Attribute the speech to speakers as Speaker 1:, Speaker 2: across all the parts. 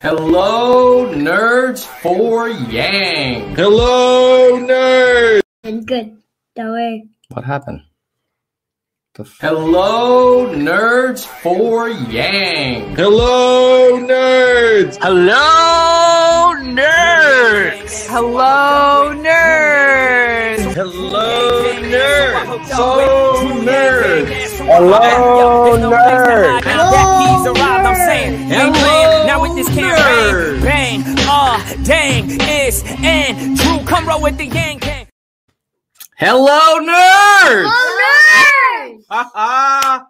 Speaker 1: Hello, nerds for Yang.
Speaker 2: Hello, nerds.
Speaker 3: And good. That way.
Speaker 1: What happened? Hello, nerds for Yang.
Speaker 2: Hello, nerds.
Speaker 4: Hello, nerds. Hello, nerds.
Speaker 2: Hello, nerds. Hello, nerds.
Speaker 4: Hello, nerds.
Speaker 2: Hello,
Speaker 4: Now with this campaign, bang, dang, it's and Drew, come roll with the Yang Gang.
Speaker 1: Hello, nerds.
Speaker 3: Oh,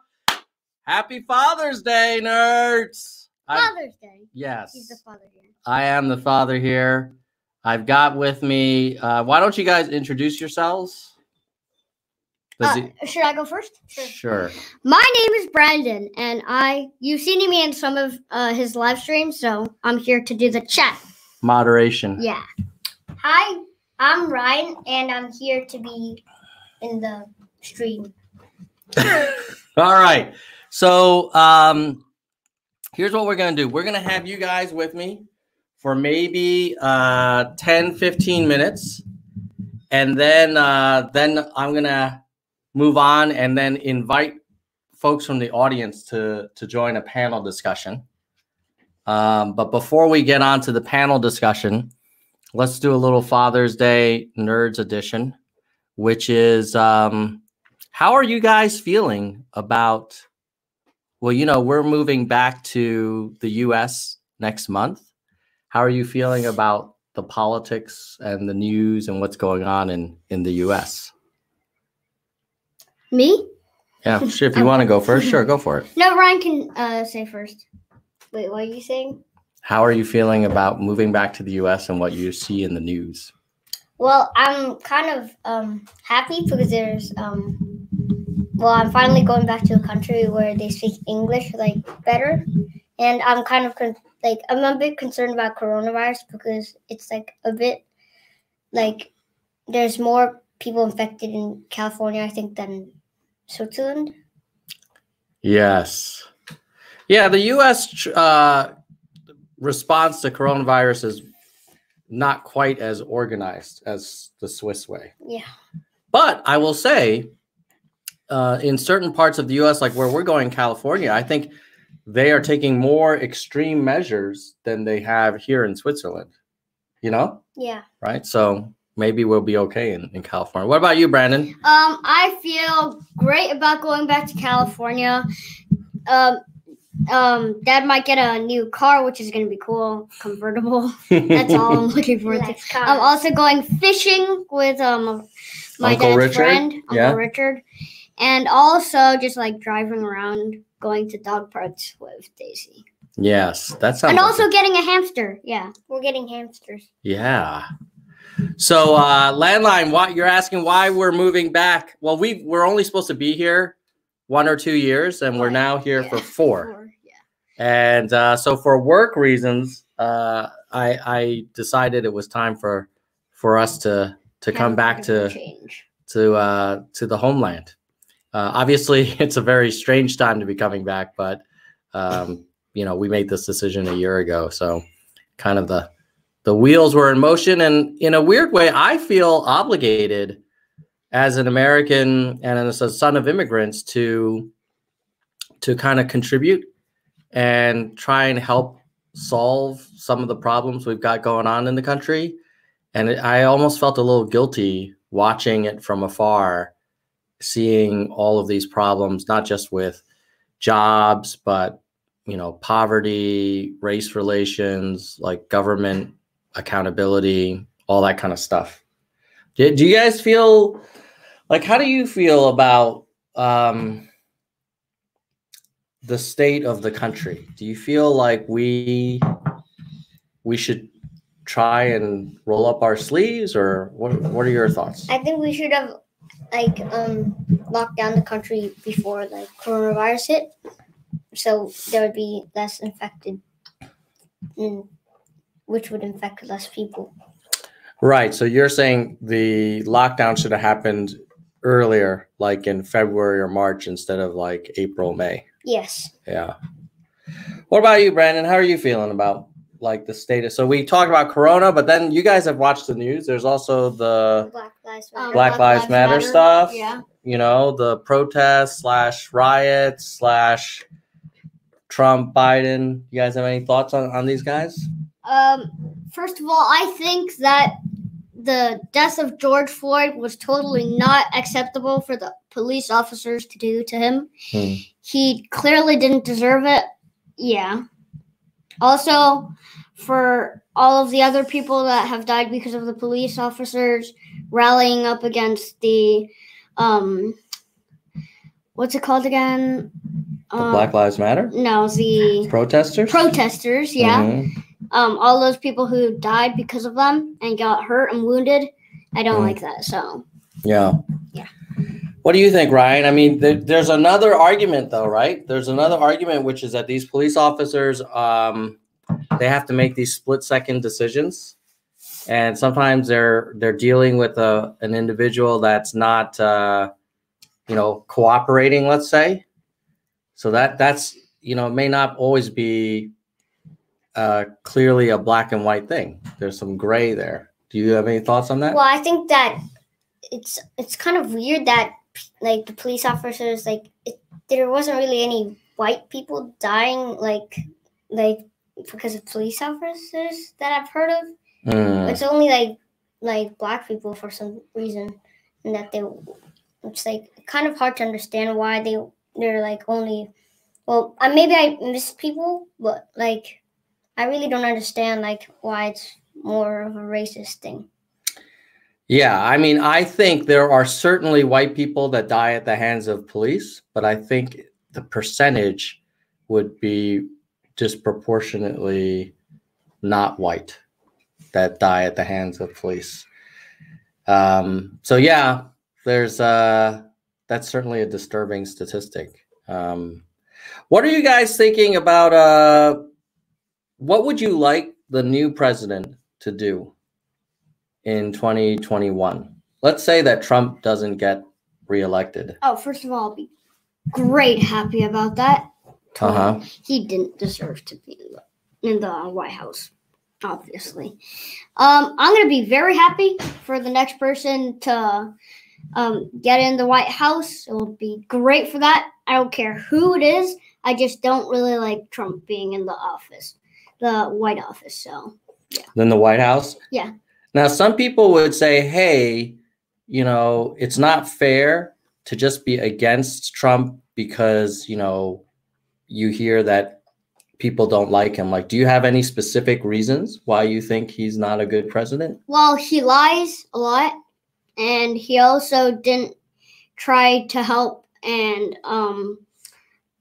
Speaker 1: Happy Father's Day, nerds.
Speaker 3: Father's Day.
Speaker 1: Yes.
Speaker 3: He's the father here.
Speaker 1: I am the father here. I've got with me, why don't you guys introduce yourselves?
Speaker 3: Should I go first?
Speaker 1: Sure.
Speaker 3: My name is Brandon, and you've seen me in some of his live streams, so I'm here to do the chat.
Speaker 1: Moderation.
Speaker 3: Yeah. Hi, I'm Ryan, and I'm here to be in the stream.
Speaker 1: All right. So here's what we're going to do. We're going to have you guys with me for maybe 10, 15 minutes. And then I'm going to move on and then invite folks from the audience to join a panel discussion. But before we get on to the panel discussion, let's do a little Father's Day Nerds edition, which is how are you guys feeling about, well, you know, we're moving back to the U.S. next month. How are you feeling about the politics and the news and what's going on in the U.S.?
Speaker 3: Me?
Speaker 1: Yeah, sure. If you want to go first, sure, go for it.
Speaker 3: No, Ryan can say first. Wait, what are you saying?
Speaker 1: How are you feeling about moving back to the U.S. and what you see in the news?
Speaker 3: Well, I'm kind of happy because there's I'm finally going back to a country where they speak English like better, and I'm kind of I'm a bit concerned about coronavirus because it's like a bit like there's more people infected in California, I think, than Switzerland.
Speaker 1: Yes. Yeah, the U.S. Response to coronavirus is not quite as organized as the Swiss way.
Speaker 3: Yeah.
Speaker 1: But I will say, in certain parts of the U.S., like where we're going, California, I think they are taking more extreme measures than they have here in Switzerland. You know?
Speaker 3: Yeah. Right?
Speaker 1: So maybe we'll be okay in California. What about you, Brandon?
Speaker 3: I feel great about going back to California. Dad might get a new car, which is going to be cool, convertible. That's all I'm looking forward to. I'm also going fishing with my dad's friend, Uncle Richard, and also just like driving around, going to dog parks with Daisy.
Speaker 1: Yes, that sounds.
Speaker 3: And also getting a hamster. Yeah, we're getting hamsters.
Speaker 1: Yeah. So, Landline, you're asking why we're moving back? Well, we're only supposed to be here 1 or 2 years, and we're now here for 4. And so, for work reasons, I decided it was time for us to come back to the homeland. Obviously, it's a very strange time to be coming back, but you know, we made this decision a year ago, so kind of the wheels were in motion, and in a weird way, I feel obligated as an American and as a son of immigrants to kind of contribute and try and help solve some of the problems we've got going on in the country. And I almost felt a little guilty watching it from afar, seeing all of these problems, not just with jobs, but, you know, poverty, race relations, like government accountability, all that kind of stuff. Do you guys feel like, how do you feel about the state of the country? Do you feel like we should try and roll up our sleeves, or what are your thoughts?
Speaker 3: I think we should have locked down the country before the coronavirus hit, so there would be less infected, which would infect less people.
Speaker 1: Right. So you're saying the lockdown should have happened earlier, like in February or March instead of like April, May.
Speaker 3: Yes.
Speaker 1: Yeah. What about you, Brandon? How are you feeling about like the status. So we talked about Corona, but then you guys have watched the news. There's also the
Speaker 3: Black Lives Matter.
Speaker 1: Black Lives Matter stuff.
Speaker 3: Yeah.
Speaker 1: You know, the protests / riots / Trump, Biden. You guys have any thoughts on these guys?
Speaker 5: First of all, I think that the death of George Floyd was totally not acceptable for the police officers to do to him. He clearly didn't deserve it. Yeah. Also, for all of the other people that have died because of the police officers rallying up against the, what's it called again?
Speaker 1: The Black Lives Matter?
Speaker 5: No, the
Speaker 1: protesters.
Speaker 5: Protesters, yeah. All those people who died because of them and got hurt and wounded. I don't like that. So.
Speaker 1: Yeah.
Speaker 5: Yeah.
Speaker 1: What do you think, Ryan? I mean, there's another argument, though, right? There's another argument, which is that these police officers, they have to make these split-second decisions, and sometimes they're dealing with an individual that's not, cooperating. Let's say, so that's it may not always be clearly a black and white thing. There's some gray there. Do you have any thoughts on that?
Speaker 3: Well, I think that it's kind of weird that like the police officers, there wasn't really any white people dying like because of police officers that I've heard of. It's only like black people for some reason, and that it's like kind of hard to understand why they're like only. Well, maybe I miss people, but like I really don't understand like why it's more of a racist thing.
Speaker 1: Yeah, I mean, I think there are certainly white people that die at the hands of police, but I think the percentage would be disproportionately not white that die at the hands of police. So yeah, there's that's certainly a disturbing statistic. What are you guys thinking about? What would you like the new president to do in 2021? Let's say that Trump doesn't get reelected.
Speaker 5: Oh, first of all, I'll be great happy about that. He didn't deserve to be in the White House, obviously. I'm going to be very happy for the next person to get in the White House. It will be great for that. I don't care who it is. I just don't really like Trump being in the office, the White Office. So, yeah.
Speaker 1: Then the White House?
Speaker 5: Yeah.
Speaker 1: Now, some people would say, hey, it's not fair to just be against Trump because, you hear that people don't like him. Like, do you have any specific reasons why you think he's not a good president?
Speaker 5: Well, he lies a lot, and he also didn't try to help and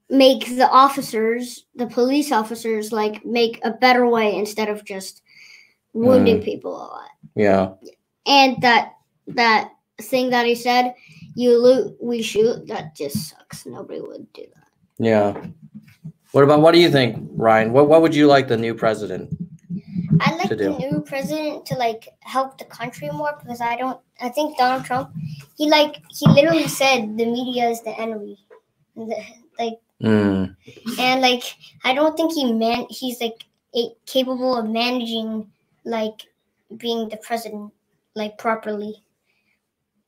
Speaker 5: make the police officers, make a better way instead of just wounding people a lot.
Speaker 1: Yeah.
Speaker 5: And that thing that he said, you loot, we shoot, that just sucks. Nobody would do that.
Speaker 1: Yeah. What do you think, Ryan? What would you like the new president
Speaker 3: I'd like
Speaker 1: to do?
Speaker 3: the new president to help the country more, because I think Donald Trump, he literally said the media is the enemy. And I don't think he's capable of managing being the president properly.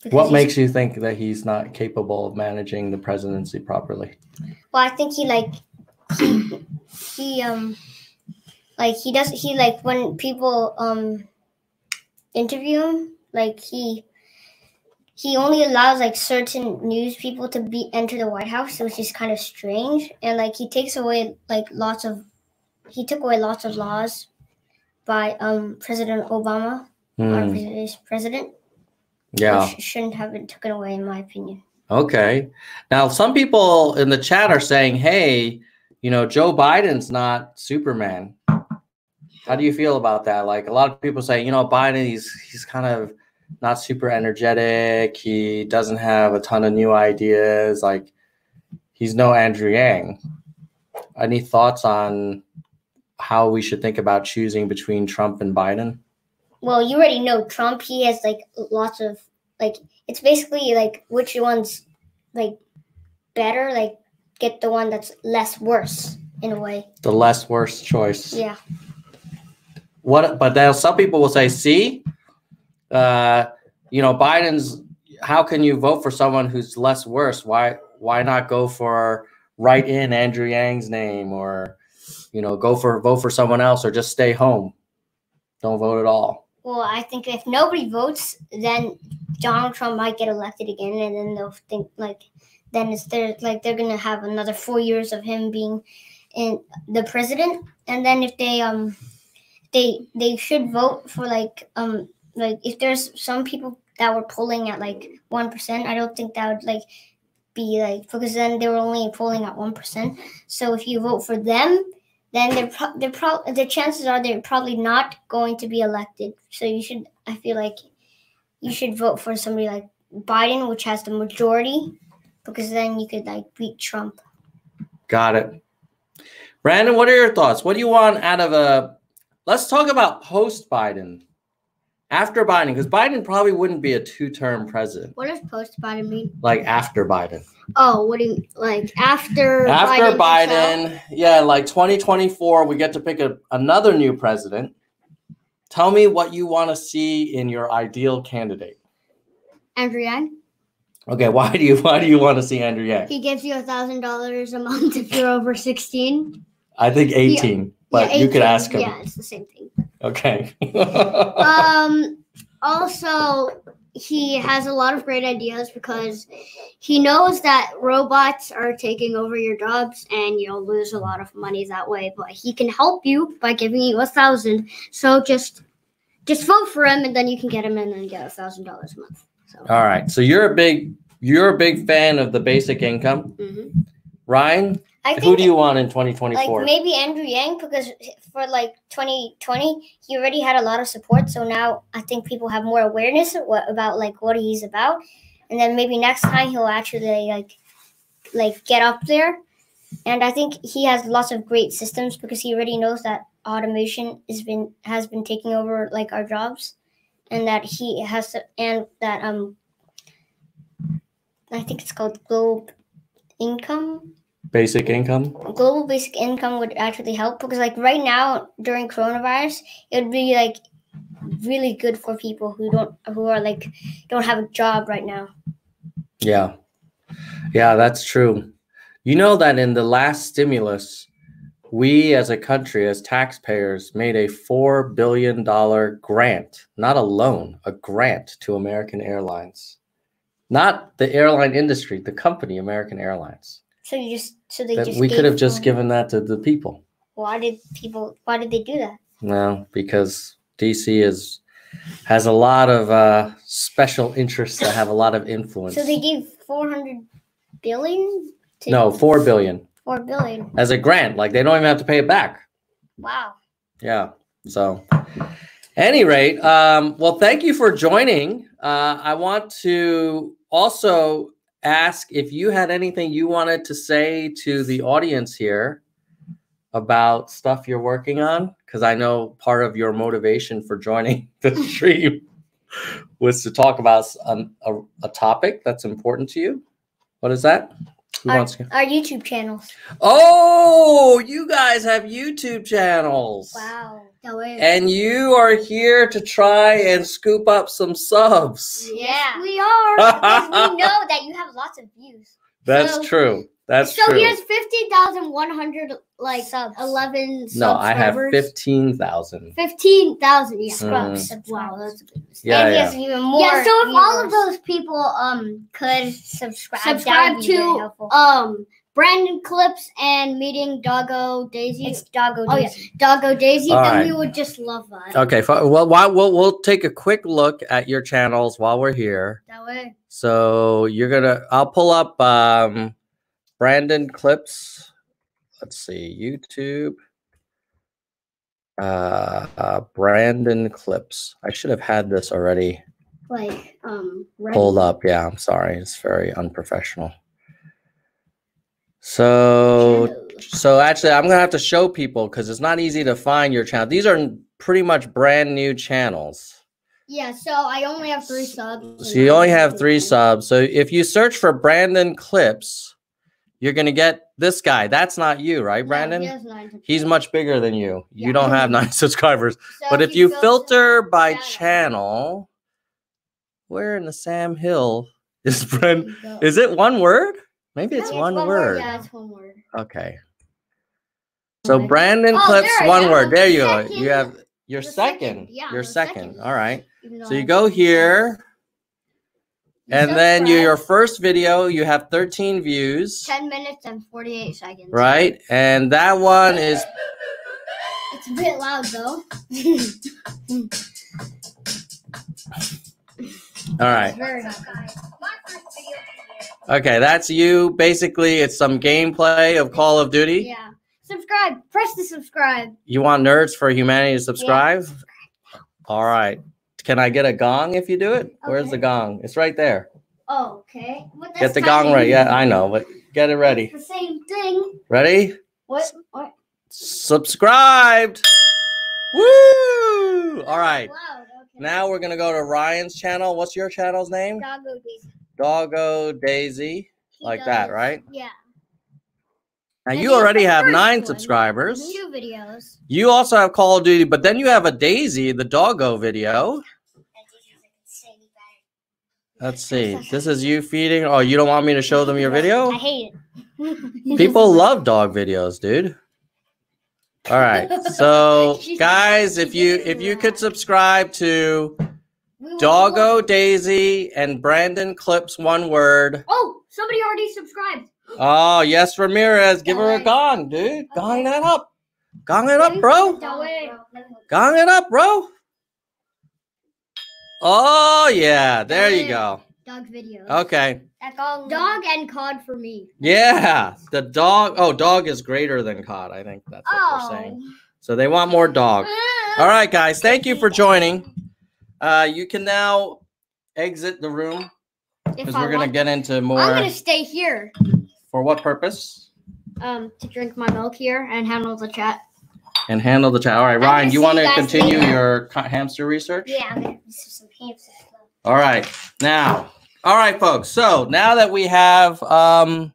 Speaker 1: What makes you think that he's not capable of managing the presidency properly?
Speaker 3: Well, I think when people interview him, he only allows certain news people to enter the White House, which is kind of strange. And he takes away he took away lots of laws by President Obama, our previous president.
Speaker 1: Yeah,
Speaker 3: which shouldn't have been taken away, in my opinion.
Speaker 1: Okay. Now, some people in the chat are saying, hey, Joe Biden's not Superman. How do you feel about that? A lot of people say, Biden, he's kind of not super energetic. He doesn't have a ton of new ideas. He's no Andrew Yang. Any thoughts on how we should think about choosing between Trump and Biden?
Speaker 3: Well, you already know Trump. He has lots of it's basically which one's better. Get the one that's less worse in a way.
Speaker 1: The less worse choice.
Speaker 3: Yeah.
Speaker 1: what? But then some people will say, see, Biden's. How can you vote for someone who's less worse? Why not go for write in Andrew Yang's name, or vote for someone else, or just stay home, don't vote at all?
Speaker 3: Well, I think if nobody votes, then Donald Trump might get elected again, and then they'll think they're gonna have another 4 years of him being in the president. And then if they should vote for if there's some people that were polling at 1%, I don't think that would be because then they were only polling at 1%. So if you vote for them, then the chances are they're probably not going to be elected. So I feel like you should vote for somebody like Biden, which has the majority, because then you could beat Trump.
Speaker 1: Got it. Brandon, what are your thoughts? What do you want out of let's talk about post-Biden. After Biden, because Biden probably wouldn't be a 2-term president.
Speaker 5: What does post-Biden mean?
Speaker 1: After Biden.
Speaker 5: Oh, what do you after
Speaker 1: Biden? Yeah, 2024, we get to pick another new president. Tell me what you want to see in your ideal candidate.
Speaker 5: Andrew Yang.
Speaker 1: Okay, why do you want to see Andrew Yang?
Speaker 5: He gives you $1,000 a month if you're over 16.
Speaker 1: I think 18, but 18, you could ask him.
Speaker 5: Yeah, it's the same thing.
Speaker 1: Okay.
Speaker 5: Also, he has a lot of great ideas because he knows that robots are taking over your jobs and you'll lose a lot of money that way. But he can help you by giving you $1,000. So just vote for him, and then you can get him in and get $1,000 a month. So.
Speaker 1: All right. So you're a big fan of the basic income.
Speaker 5: Mm-hmm.
Speaker 1: Ryan, who do you want in 2024?
Speaker 3: Maybe Andrew Yang, because for 2020 he already had a lot of support. So now I think people have more awareness about what he's about, and then maybe next time he'll actually get up there. And I think he has lots of great systems because he already knows that automation has been taking over our jobs, and that he has to, and that I think it's called global income.
Speaker 1: Basic income?
Speaker 3: Global basic income would actually help because right now during coronavirus, it would be really good for people who don't have a job right now.
Speaker 1: Yeah. Yeah, that's true. You know that in the last stimulus, we as a country, as taxpayers, made a $4 billion grant, not a loan, a grant to American Airlines. Not the airline industry, the company, American Airlines.
Speaker 3: So
Speaker 1: we could have just given that to the people.
Speaker 3: Why did they do that?
Speaker 1: No, because DC has a lot of special interests that have a lot of influence.
Speaker 3: So they gave $400 billion?
Speaker 1: No, $4 billion.
Speaker 3: $4 billion.
Speaker 1: As a grant. They don't even have to pay it back.
Speaker 3: Wow.
Speaker 1: Yeah. So, any rate, well, thank you for joining. I want to also ask if you had anything you wanted to say to the audience here about stuff you're working on, because I know part of your motivation for joining the stream was to talk about a topic that's important to you. What is that?
Speaker 3: Our YouTube channels.
Speaker 1: Oh, you guys have YouTube channels.
Speaker 3: Wow.
Speaker 1: And you are here to try and scoop up some subs.
Speaker 3: Yeah, we are. Because we know that you have lots of views.
Speaker 1: That's true. That's true.
Speaker 5: So he has 15,100 subs. 11 subscribers.
Speaker 1: No, I have 15,000.
Speaker 5: 15,000. Yeah.
Speaker 3: Scrubs.
Speaker 5: Wow, that's a big mistake.
Speaker 1: Yeah,
Speaker 3: and he has even more.
Speaker 5: Yeah. So if
Speaker 3: viewers.
Speaker 5: all of those people could
Speaker 3: subscribe
Speaker 5: to Brandon Clips and Meeting Doggo Daisy.
Speaker 3: It's Doggo Daisy.
Speaker 5: Oh yeah, Doggo Daisy.
Speaker 1: All
Speaker 5: then
Speaker 1: right.
Speaker 5: we would just love that.
Speaker 1: Okay. Well, we'll take a quick look at your channels while we're here.
Speaker 5: That way.
Speaker 1: So I'll pull up Brandon Clips. Let's see, YouTube. Brandon Clips. I should have had this already. Pulled up. Yeah, I'm sorry. It's very unprofessional. So actually, I'm going to have to show people because it's not easy to find your channel. These are pretty much brand new channels.
Speaker 5: Yeah, so I only have 3 subs.
Speaker 1: So you only have 3 subs. So if you search for Brandon Clips, you're gonna get this guy. That's not you, right,
Speaker 5: No,
Speaker 1: Brandon?
Speaker 5: he has 9 subscribers.
Speaker 1: He's much bigger than you. You
Speaker 5: Yeah.
Speaker 1: don't have 9 subscribers.
Speaker 5: So
Speaker 1: But if you filter by
Speaker 5: channel,
Speaker 1: channel, where in the Sam Hill is Brent?
Speaker 5: there you go.
Speaker 1: Is it one word? Maybe it's
Speaker 5: Yeah,
Speaker 1: one word.
Speaker 5: Yeah, it's one word.
Speaker 1: Okay. So
Speaker 5: Okay.
Speaker 1: Brandon
Speaker 5: Oh,
Speaker 1: Clips,
Speaker 5: there I
Speaker 1: one
Speaker 5: am.
Speaker 1: word. There you go.
Speaker 5: Second.
Speaker 1: You have your
Speaker 5: The
Speaker 1: second.
Speaker 5: second. Yeah,
Speaker 1: Your
Speaker 5: the
Speaker 1: second.
Speaker 5: second.
Speaker 1: All right.
Speaker 5: Even though
Speaker 1: So you
Speaker 5: I-
Speaker 1: go here, and then your
Speaker 5: Subscribe.
Speaker 1: first video, you have 13 views,
Speaker 5: 10 minutes and 48 seconds.
Speaker 1: right? And that one is
Speaker 5: It's a bit loud though.
Speaker 1: all right.
Speaker 5: Very loud.
Speaker 1: Okay, that's you. Basically, it's some gameplay of Call of Duty.
Speaker 5: Yeah. Subscribe. Press the subscribe.
Speaker 1: You want Nerds for Humanity to subscribe? All right. Can I get a gong if you do it? Where's
Speaker 5: Okay.
Speaker 1: the gong? It's right there.
Speaker 5: Oh, okay. But
Speaker 1: Get
Speaker 5: that's
Speaker 1: the gong
Speaker 5: kinda
Speaker 1: right. Yeah,
Speaker 5: easy.
Speaker 1: I know, but get it ready.
Speaker 5: It's the same thing.
Speaker 1: Ready?
Speaker 5: What?
Speaker 1: Subscribed. Woo! All right.
Speaker 5: Loud. Okay.
Speaker 1: Now we're going to go to Ryan's channel. What's your channel's name?
Speaker 5: Doggo Daisy.
Speaker 1: Doggo Daisy.
Speaker 5: He
Speaker 1: Like that,
Speaker 5: does-
Speaker 1: right?
Speaker 5: Yeah.
Speaker 1: Now,
Speaker 5: And
Speaker 1: you
Speaker 5: he's
Speaker 1: already
Speaker 5: the
Speaker 1: have
Speaker 5: first
Speaker 1: 9
Speaker 5: one.
Speaker 1: subscribers.
Speaker 5: 2 videos.
Speaker 1: You also have Call of Duty, but then you have a Daisy, the doggo video. Let's see. This is you feeding. Oh, you don't want me to show them your video?
Speaker 5: I hate it.
Speaker 1: People love dog videos, dude. All right. So, guys, if you could subscribe to
Speaker 5: We want
Speaker 1: Doggo
Speaker 5: more.
Speaker 1: Daisy and Brandon Clips, one word.
Speaker 5: Oh, somebody already subscribed.
Speaker 1: Oh, yes, Ramirez. Give her a gong, dude. Gong that up. Gong it up, bro. Gong it up, bro. Oh, yeah. There you go.
Speaker 5: Dog videos.
Speaker 1: Okay.
Speaker 5: Dog and cod for me.
Speaker 1: Yeah. The dog. Oh, dog is greater than cod. I think that's what they're saying. So they want more dog. All right, guys. Thank you for joining. You can now exit the room because we're going to get into more.
Speaker 5: I'm gonna stay here.
Speaker 1: For what purpose?
Speaker 5: To drink my milk here and handle the chat.
Speaker 1: And handle the chat. All right,
Speaker 5: I'm
Speaker 1: Ryan,
Speaker 5: gonna
Speaker 1: you
Speaker 5: see
Speaker 1: want
Speaker 5: you
Speaker 1: to
Speaker 5: guys
Speaker 1: continue
Speaker 5: later.
Speaker 1: your hamster research?
Speaker 3: Yeah, I'm gonna do some hamster stuff.
Speaker 1: All right. Now, all right, folks. So now that we have, hold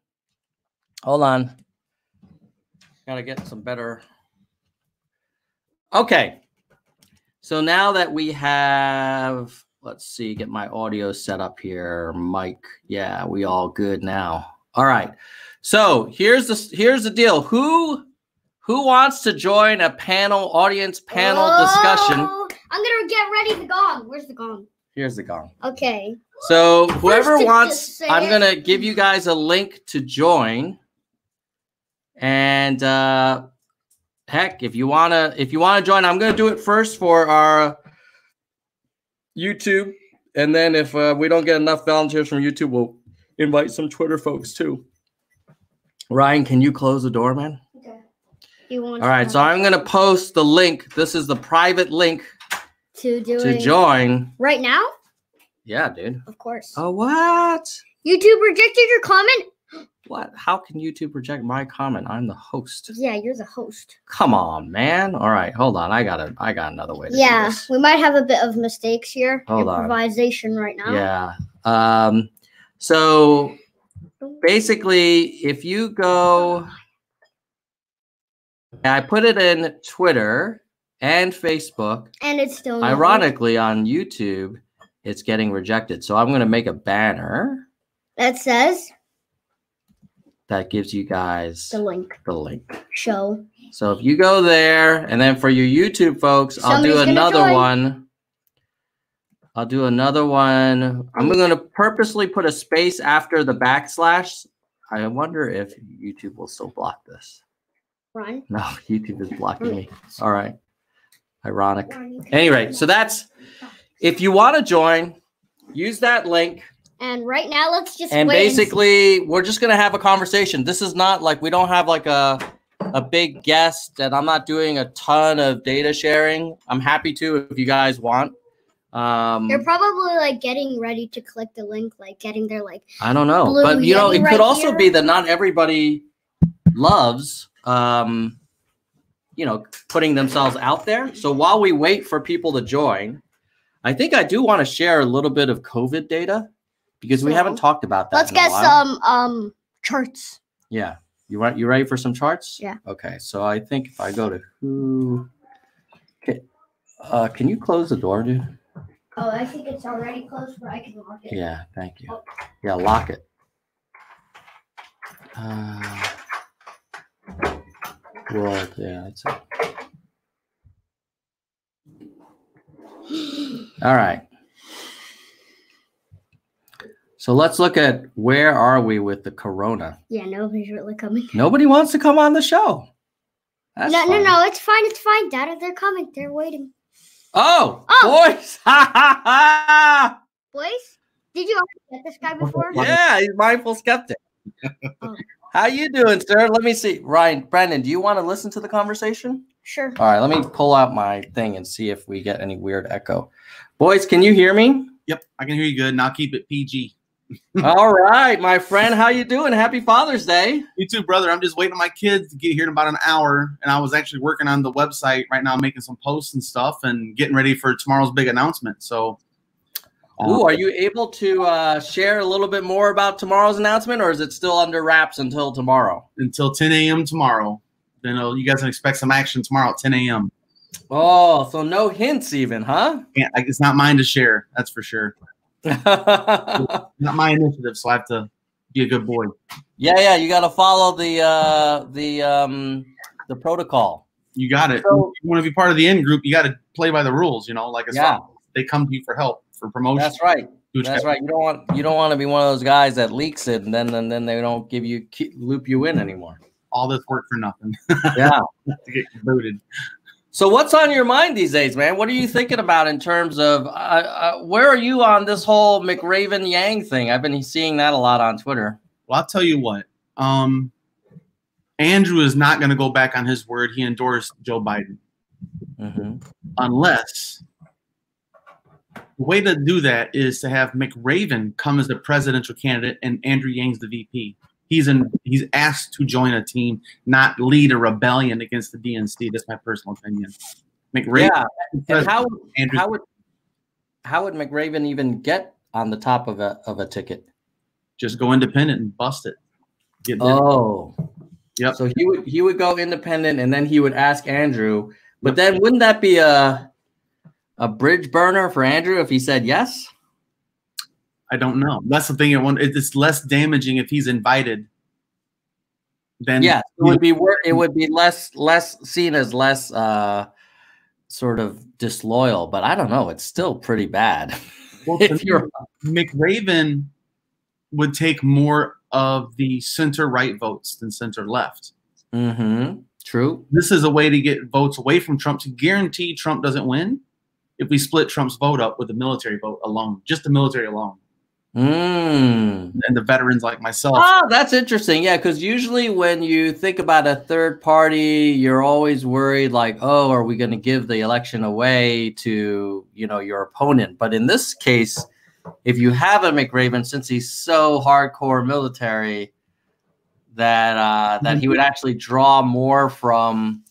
Speaker 1: on. Got to get some better. Okay. So now that we have, let's see, get my audio set up here. Mic. Yeah, we all good now. All right. So here's the deal. Who wants to join a audience panel discussion?
Speaker 5: Oh, I'm gonna get ready the gong. Where's the gong?
Speaker 1: Here's the gong.
Speaker 5: Okay.
Speaker 1: So whoever
Speaker 5: First to
Speaker 1: wants,
Speaker 5: just say
Speaker 1: I'm
Speaker 5: it.
Speaker 1: gonna give you guys a link to join. And heck, if you wanna join, I'm gonna do it first for our YouTube, and then if we don't get enough volunteers from YouTube, we'll invite some Twitter folks too. Ryan, can you close the door, man?
Speaker 5: Okay. You want
Speaker 1: All right, so I'm gonna post the link. This is the private link
Speaker 5: to do
Speaker 1: to
Speaker 5: it
Speaker 1: join.
Speaker 5: right now?
Speaker 1: Yeah, dude.
Speaker 5: Of course.
Speaker 1: Oh, what?
Speaker 5: YouTube rejected your comment?
Speaker 1: What? How can YouTube reject my comment? I'm the host.
Speaker 5: Yeah, you're the host.
Speaker 1: Come on, man. All right, hold on. I got another way to do
Speaker 5: Yeah,
Speaker 1: this.
Speaker 5: we might have a bit of mistakes here.
Speaker 1: Hold on.
Speaker 5: Improvisation right now.
Speaker 1: Yeah. So basically, if you go, I put it in Twitter and Facebook.
Speaker 5: And it's still not
Speaker 1: Ironically, on YouTube, it's getting rejected. So I'm going to make a banner
Speaker 5: that says
Speaker 1: that gives you guys
Speaker 5: the link.
Speaker 1: the link.
Speaker 5: Show.
Speaker 1: So if you go there, and then for your YouTube folks, I'll do
Speaker 5: Somebody's gonna
Speaker 1: another
Speaker 5: join.
Speaker 1: one. I'll do another one. I'm going to purposely put a space after the backslash. I wonder if YouTube will still block this.
Speaker 5: Run.
Speaker 1: No, YouTube is blocking me. All right. Ironic. Anyway, so that's, if you want to join, use that link.
Speaker 5: And right now, let's just
Speaker 1: And
Speaker 5: wait.
Speaker 1: basically, we're just going to have a conversation. This is not like, we don't have like a big guest, and I'm not doing a ton of data sharing. I'm happy to if you guys want.
Speaker 5: They're probably like getting ready to click the link, like getting their like.
Speaker 1: I don't know,
Speaker 5: Blue
Speaker 1: but you know,
Speaker 5: Yeti
Speaker 1: it
Speaker 5: right
Speaker 1: could also
Speaker 5: here.
Speaker 1: be that not everybody loves, putting themselves out there. So while we wait for people to join, I think I do want to share a little bit of COVID data because we
Speaker 5: So,
Speaker 1: haven't talked about that.
Speaker 5: Let's
Speaker 1: in a
Speaker 5: get
Speaker 1: while.
Speaker 5: some charts.
Speaker 1: Yeah. You ready for some charts?
Speaker 5: Yeah.
Speaker 1: Okay. So I think if I go to who, can you close the door, dude?
Speaker 5: Oh, I think it's already closed, but I can lock it.
Speaker 1: Yeah. Thank you. Yeah. Lock it. World. Yeah. That's it. All right. So let's look at where are we with the corona.
Speaker 5: Yeah, nobody's really coming.
Speaker 1: Nobody wants to come on the show. That's
Speaker 5: No,
Speaker 1: fine.
Speaker 5: no, it's fine. It's fine. Dad, they're coming. They're waiting.
Speaker 1: Oh, boys.
Speaker 5: Boys, did you already get this guy before?
Speaker 1: Yeah, he's mindful skeptic.
Speaker 5: Oh.
Speaker 1: How you doing, sir? Let me see. Brendan, do you want to listen to the conversation?
Speaker 5: Sure.
Speaker 1: All right, let me pull out my thing and see if we get any weird echo. Boys, can you hear me?
Speaker 6: Yep, I can hear you good, and I'll keep it PG.
Speaker 1: All right, my friend. How you doing? Happy Father's Day.
Speaker 6: You too, brother. I'm just waiting on my kids to get here in about an hour, and I was actually working on the website right now, making some posts and stuff, and getting ready for tomorrow's big announcement. So,
Speaker 1: Ooh, are you able to share a little bit more about tomorrow's announcement, or is it still under wraps until tomorrow?
Speaker 6: until 10 a.m. tomorrow, then you guys can expect some action tomorrow at 10 a.m.
Speaker 1: Oh, so no hints even, huh?
Speaker 6: It's not mine to share, that's for sure. Not my initiative, so I have to be a good boy.
Speaker 1: Yeah, you got to follow the protocol.
Speaker 6: You got it.
Speaker 1: So-
Speaker 6: If you want to be part of the in group, you got to play by the rules. Like it's
Speaker 1: Yeah.
Speaker 6: they come to you for help, for promotion.
Speaker 1: That's right.
Speaker 6: Huge
Speaker 1: That's
Speaker 6: guy.
Speaker 1: right. You don't want to be one of those guys that leaks it and then they don't loop you in anymore.
Speaker 6: All this work for nothing
Speaker 1: Yeah.
Speaker 6: to get booted.
Speaker 1: So what's on your mind these days, man? What are you thinking about in terms of where are you on this whole McRaven Yang thing? I've been seeing that a lot on Twitter.
Speaker 6: Well, I'll tell you what. Andrew is not going to go back on his word. He endorsed Joe Biden.
Speaker 1: Mm-hmm.
Speaker 6: Unless the way to do that is to have McRaven come as the presidential candidate and Andrew Yang's the VP. He's asked to join a team, not lead a rebellion against the DNC. That's my personal opinion. McRaven.
Speaker 1: Yeah. And how
Speaker 6: Andrew,
Speaker 1: would McRaven even get on the top of a ticket?
Speaker 6: just go independent and bust it. Get there.
Speaker 1: Oh.
Speaker 6: Yep.
Speaker 1: So he would go independent and then he would ask Andrew. But then wouldn't that be a bridge burner for Andrew if he said yes?
Speaker 6: I don't know. That's the thing. It's less damaging if he's invited. Then
Speaker 1: Yeah, it would be less seen as less sort of disloyal, but I don't know. It's still pretty bad.
Speaker 6: Well,
Speaker 1: if you're
Speaker 6: McRaven would take more of the center-right votes than center-left.
Speaker 1: True.
Speaker 6: This is a way to get votes away from Trump to guarantee Trump doesn't win if we split Trump's vote up with the military vote alone, just the military alone. And the veterans like myself.
Speaker 1: Oh, that's interesting. Yeah, because usually when you think about a third party, you're always worried like, oh, are we going to give the election away to, your opponent? But in this case, if you have a McRaven, since he's so hardcore military, that he would actually draw more from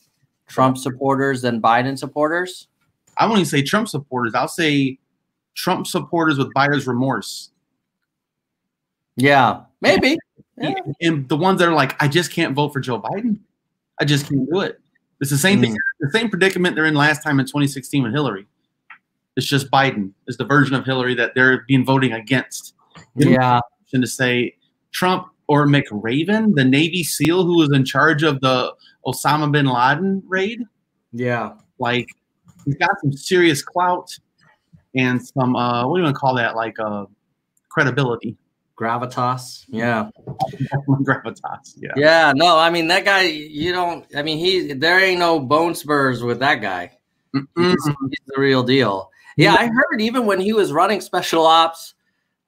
Speaker 1: Trump supporters than Biden supporters?
Speaker 6: I won't even say Trump supporters. I'll say Trump supporters with buyer's remorse.
Speaker 1: Yeah, maybe. Yeah.
Speaker 6: And the ones that are like, I just can't vote for Joe Biden. I just can't do it. It's the same thing. The same predicament they're in last time in 2016 with Hillary. It's just Biden is the version of Hillary that they're being voting against.
Speaker 1: Yeah.
Speaker 6: And to say Trump or McRaven, the Navy SEAL who was in charge of the Osama bin Laden raid.
Speaker 1: Yeah.
Speaker 6: Like, he's got some serious clout and some, what do you want to call that? Like, credibility.
Speaker 1: Gravitas. Yeah.
Speaker 6: Gravitas. Yeah.
Speaker 1: Yeah. No, I mean, that guy, there ain't no bone spurs with that guy. He's the real deal. Yeah. I heard even when he was running special ops,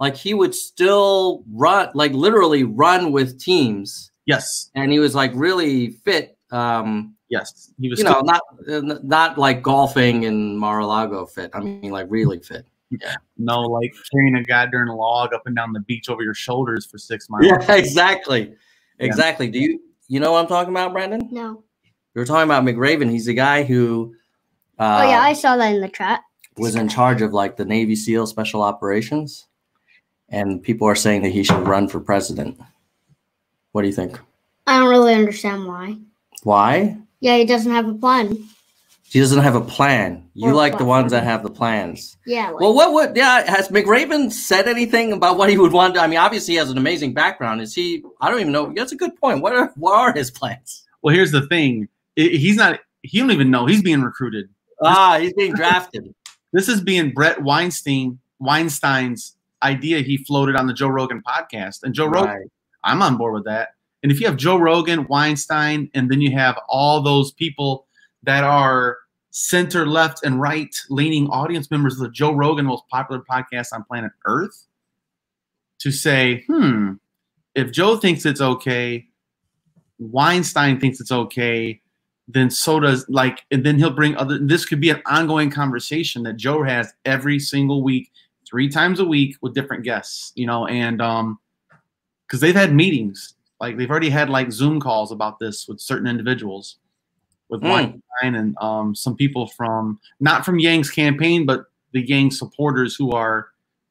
Speaker 1: like he would still run, like literally run with teams.
Speaker 6: Yes.
Speaker 1: And he was like really fit.
Speaker 6: Yes. He was,
Speaker 1: not like golfing in Mar-a-Lago fit. I mean, like really fit.
Speaker 6: Yeah. No, like carrying a goddamn log up and down the beach over your shoulders for 6 miles.
Speaker 1: Yeah, exactly. Exactly. Do you know what I'm talking about, Brandon?
Speaker 5: No.
Speaker 1: We were talking about McRaven. He's the guy who
Speaker 5: I saw that in the chat.
Speaker 1: Was in charge of like the Navy SEAL special operations. And people are saying that he should run for president. What do you think?
Speaker 5: I don't really understand why.
Speaker 1: Why?
Speaker 5: Yeah, he doesn't have a plan.
Speaker 1: He doesn't have a plan. You
Speaker 5: Or
Speaker 1: like the
Speaker 5: platform.
Speaker 1: ones that have the plans.
Speaker 5: Yeah. Like,
Speaker 1: Well, what would, yeah, has McRaven said anything about what he would want to, I mean, obviously he has an amazing background. Is he, I don't even know. That's a good point. What are his plans?
Speaker 6: Well, here's the thing. He don't even know. He's being recruited.
Speaker 1: He's being drafted.
Speaker 6: This is being Brett Weinstein's idea he floated on the Joe Rogan podcast. And Joe Rogan,
Speaker 1: Right.
Speaker 6: I'm on board with that. And if you have Joe Rogan, Weinstein, and then you have all those people that are center, left, and right leaning audience members of the Joe Rogan, most popular podcast on planet Earth, to say, if Joe thinks it's okay, Weinstein thinks it's okay, then so does, like, and then he'll bring other, this could be an ongoing conversation that Joe has every single week, 3 times a week with different guests, you know, and because they've had meetings, like they've already had like Zoom calls about this with certain individuals, with Weinstein and some people from, not from Yang's campaign, but the Yang supporters who are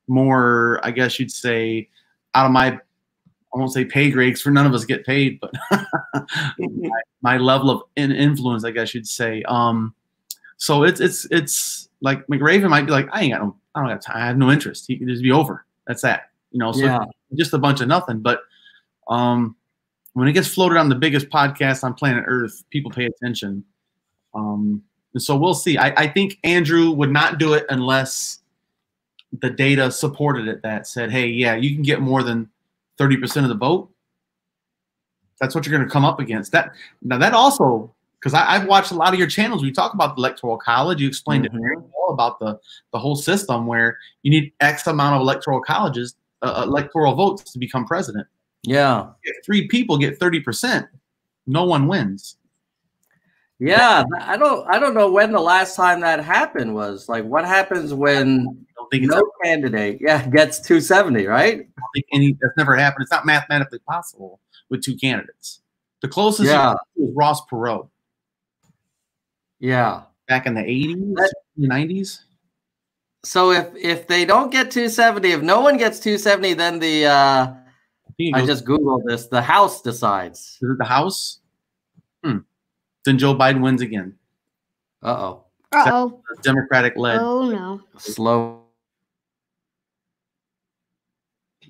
Speaker 6: more, I guess you'd say, out of my, I won't say pay grades, for none of us get paid, but my level of influence, I guess you'd say. So it's like McRaven might be like, I don't have time. I have no interest. He can just be over. That's that. You know, so
Speaker 1: Yeah.
Speaker 6: just a bunch of nothing. But when it gets floated on the biggest podcast on planet Earth, people pay attention. And so we'll see. I think Andrew would not do it unless the data supported it, that said, hey, yeah, you can get more than 30% of the vote. That's what you're going to come up against. That also, because I've watched a lot of your channels. We talk about the Electoral College. You explained it very well about the whole system where you need X amount of electoral colleges, electoral votes to become president.
Speaker 1: Yeah.
Speaker 6: If 3 people get 30%, no one wins.
Speaker 1: Yeah. I don't know when the last time that happened was. Like, what happens when
Speaker 6: I don't think it's
Speaker 1: no candidate gets 270, right?
Speaker 6: that's never happened. It's not mathematically possible with 2 candidates. The closest was Ross Perot.
Speaker 1: Yeah.
Speaker 6: Back in the 80s, 90s.
Speaker 1: So if they don't get 270, if no one gets 270, then the I just Googled this, the House decides.
Speaker 6: Is it the House? Then Joe Biden wins again.
Speaker 1: Uh-oh.
Speaker 5: Uh-oh.
Speaker 6: Democratic led.
Speaker 5: Oh no.
Speaker 1: Slow.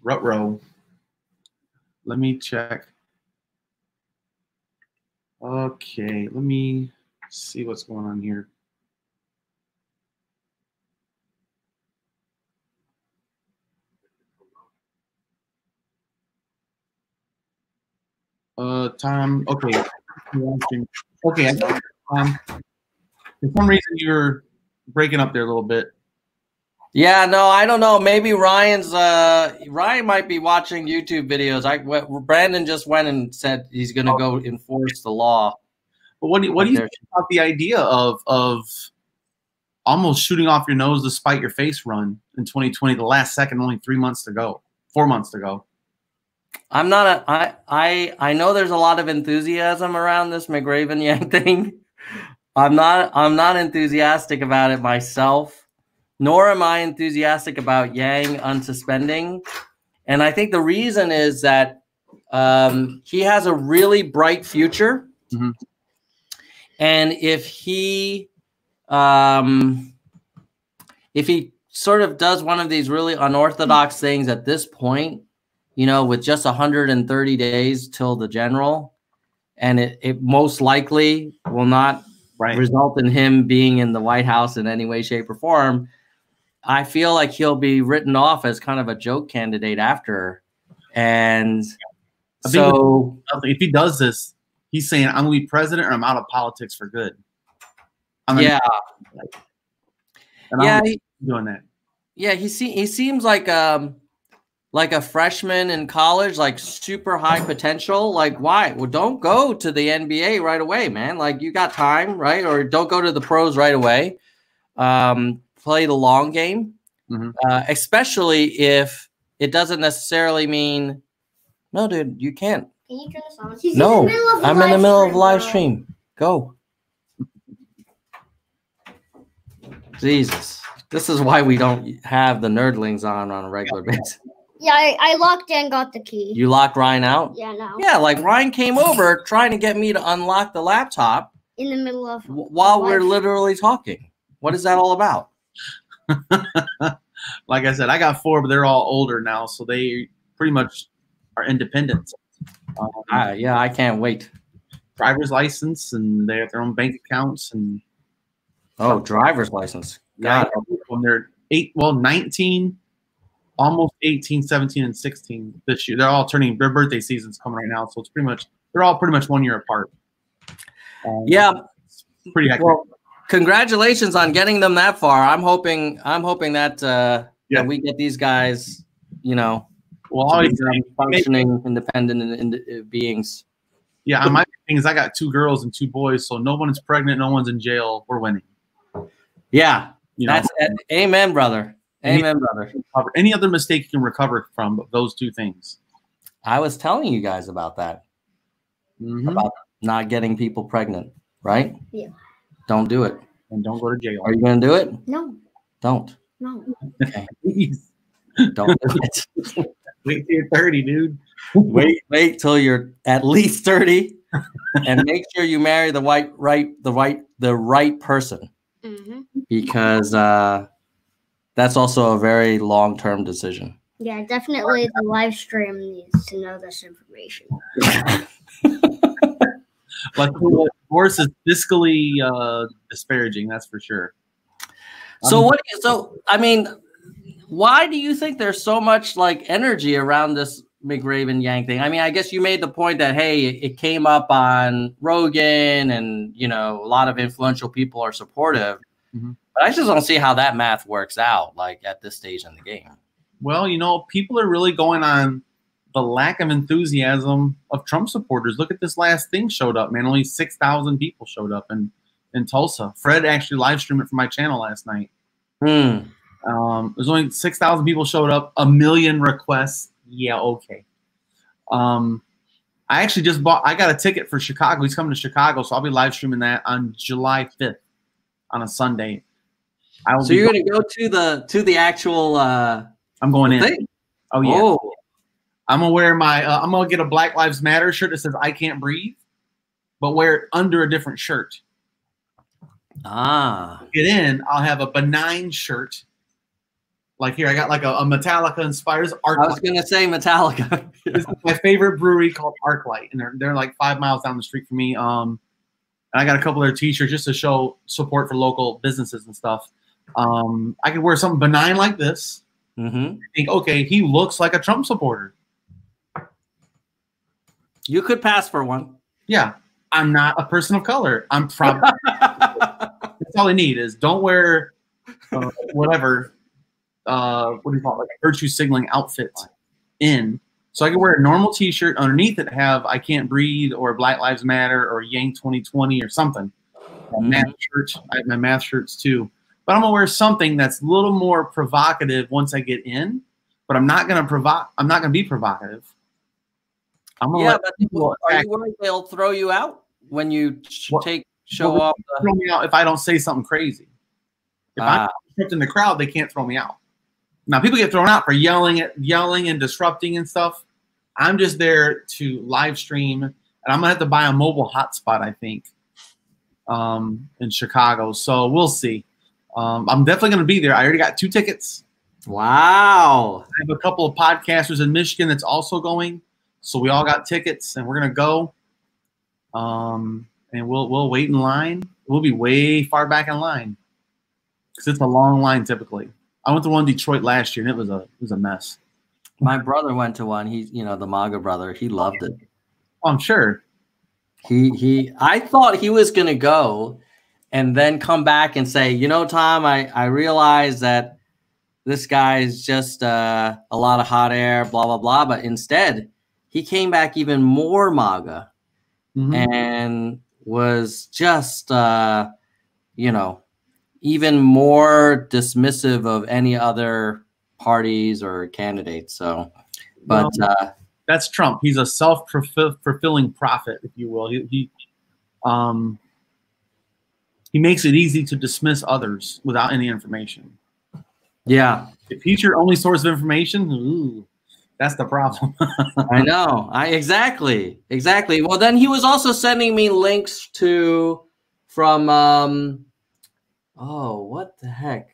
Speaker 6: Ruh-roh. Let me check. Okay, let me see what's going on here. Tom, okay. Okay, for some reason you're breaking up there a little bit.
Speaker 1: Yeah, no, I don't know. Maybe Ryan might be watching YouTube videos. Brandon just went and said he's going to go enforce the law.
Speaker 6: But what do you think about the idea of almost shooting off your nose to spite your face run in 2020, the last second, only 4 months to go?
Speaker 1: I'm not I know there's a lot of enthusiasm around this McRaven Yang thing. I'm not enthusiastic about it myself, nor am I enthusiastic about Yang unsuspending. And I think the reason is that he has a really bright future.
Speaker 6: Mm-hmm.
Speaker 1: And if he sort of does one of these really unorthodox things at this point, you know, with just 130 days till the general, and it most likely will not result in him being in the White House in any way, shape, or form, I feel like he'll be written off as kind of a joke candidate after. And so
Speaker 6: if he does this, he's saying, I'm going to be president or I'm out of politics for good.
Speaker 1: Yeah.
Speaker 6: Doing that.
Speaker 1: Yeah, he seems like a freshman in college, like super high potential. Like, why? Well, don't go to the NBA right away, man. Like, you got time, right? Or don't go to the pros right away. Play the long game, especially if it doesn't necessarily mean, no, dude, you can't.
Speaker 3: Can you turn this on?
Speaker 1: No, I'm in the middle of a live stream. Go. Jesus. This is why we don't have the nerdlings on a regular basis.
Speaker 5: Yeah, I locked and got the key.
Speaker 1: You locked Ryan out?
Speaker 5: Yeah, no.
Speaker 1: Yeah, like Ryan came over trying to get me to unlock the laptop
Speaker 5: In the middle of
Speaker 1: while we're literally talking. What is that all about?
Speaker 6: Like I said, I got 4, but they're all older now, so they pretty much are independent.
Speaker 1: Yeah, I can't wait.
Speaker 6: Driver's license, and they have their own bank accounts, and
Speaker 1: driver's license. God,
Speaker 6: when they're 19, almost 18, 17, and 16 this year. They're all turning, their birthday season's coming right now, so it's pretty much, they're all pretty much 1 year apart.
Speaker 1: Yeah,
Speaker 6: pretty hectic.
Speaker 1: Well, congratulations on getting them that far. I'm hoping that that we get these guys, functioning, independent beings.
Speaker 6: Yeah, my thing is I got 2 girls and 2 boys, so no one's pregnant, no one's in jail. We're winning.
Speaker 1: Yeah, that's amen, brother. Amen, brother.
Speaker 6: Any other mistake you can recover from those 2 things.
Speaker 1: I was telling you guys about that. About not getting people pregnant, right?
Speaker 5: Yeah.
Speaker 1: Don't do it.
Speaker 6: And don't go to jail.
Speaker 1: Are you going to do it?
Speaker 5: No.
Speaker 1: Don't.
Speaker 5: No.
Speaker 1: Okay.
Speaker 6: Please.
Speaker 1: Don't do it.
Speaker 6: Wait till you're 30, dude.
Speaker 1: Wait till you're at least 30 and make sure you marry the right person. Because that's also a very long-term decision.
Speaker 5: Yeah, definitely the live stream needs to know this information.
Speaker 6: But divorce is fiscally disparaging, that's for sure.
Speaker 1: So why do you think there's so much energy around this McRaven Yang thing? I mean, I guess you made the point that, hey, it came up on Rogan and, a lot of influential people are supportive. But I just don't see how that math works out, at this stage in the game.
Speaker 6: Well, people are really going on the lack of enthusiasm of Trump supporters. Look at this last thing showed up, man. Only 6,000 people showed up in Tulsa. Fred actually live streamed it from my channel last night. There's only 6,000 people showed up, 1 million requests. Yeah, okay. I actually I got a ticket for Chicago. He's coming to Chicago, so I'll be live streaming that on July 5th on a Sunday.
Speaker 1: So you're going to go to the actual
Speaker 6: I'm going in.
Speaker 1: Thing?
Speaker 6: Oh, yeah. Oh. I'm going to wear I'm going to get a Black Lives Matter shirt that says I can't breathe, but wear it under a different shirt. Get in, I'll have a benign shirt. Like here, I got like a Metallica inspires Arclight.
Speaker 1: I was going to say Metallica.
Speaker 6: This is my favorite brewery called Arclight, and they're like 5 miles down the street from me. And I got a couple of their t-shirts just to show support for local businesses and stuff. I could wear something benign like this. Think, okay, he looks like a Trump supporter.
Speaker 1: You could pass for one.
Speaker 6: Yeah, I'm not a person of color. I'm probably. That's all I need is don't wear whatever. What do you call it? Like a virtue signaling outfit in. So I can wear a normal T-shirt underneath it, have I Can't Breathe or Black Lives Matter or Yang 2020 or something. Math shirts. I have my math shirts too. But I'm gonna wear something that's a little more provocative once I get in. But I'm not gonna I'm not gonna be provocative. I'm gonna
Speaker 1: but are you worried they'll throw you out when you show off?
Speaker 6: Throw me out if I don't say something crazy. If I'm disrupting the crowd, they can't throw me out. Now people get thrown out for yelling and disrupting and stuff. I'm just there to live stream, and I'm gonna have to buy a mobile hotspot, I think, in Chicago. So we'll see. I'm definitely gonna be there. I already got 2 tickets.
Speaker 1: Wow.
Speaker 6: I have a couple of podcasters in Michigan that's also going. So we all got tickets, and we're gonna go. And we'll wait in line. We'll be way far back in line because it's a long line typically. I went to one in Detroit last year, and it was a mess.
Speaker 1: My brother went to one. He's the MAGA brother. He loved it.
Speaker 6: Oh, I'm sure.
Speaker 1: I thought he was gonna go, and then come back and say, Tom, I realized that this guy is just a lot of hot air, blah blah blah. But instead, he came back even more MAGA, and was just, even more dismissive of any other parties or candidates. So, but
Speaker 6: that's Trump. He's a self-fulfilling prophet, if you will. He makes it easy to dismiss others without any information.
Speaker 1: Yeah.
Speaker 6: If he's your only source of information, That's the problem.
Speaker 1: I know. Exactly. Well, then he was also sending me links from what the heck?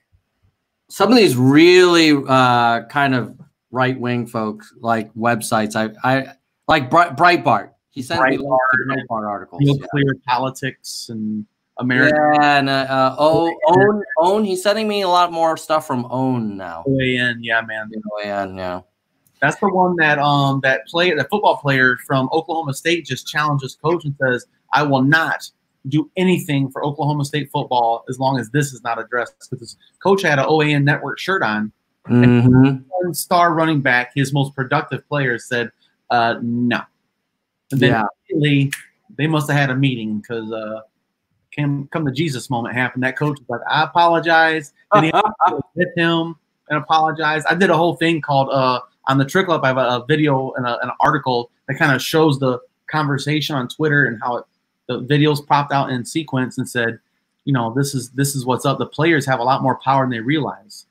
Speaker 1: Some of these really kind of right-wing folks, like websites. I like Breitbart. He sent me links to Breitbart articles.
Speaker 6: Real clear politics and America.
Speaker 1: Yeah, and OWN. He's sending me a lot more stuff from OWN now.
Speaker 6: OAN, yeah, man.
Speaker 1: OAN, yeah.
Speaker 6: That's the one that the football player from Oklahoma State just challenged his coach and says, "I will not do anything for Oklahoma State football as long as this is not addressed." Because his coach had an OAN network shirt on. And one star running back, his most productive player, said, "No." And then immediately they must have had a meeting because come the Jesus moment happened. That coach was like, "I apologize." And he had to hit him and apologize. I did a whole thing called on the Trickle Up. I have a video and an article that kind of shows the conversation on Twitter and how the videos popped out in sequence and said, this is what's up. The players have a lot more power than they realize.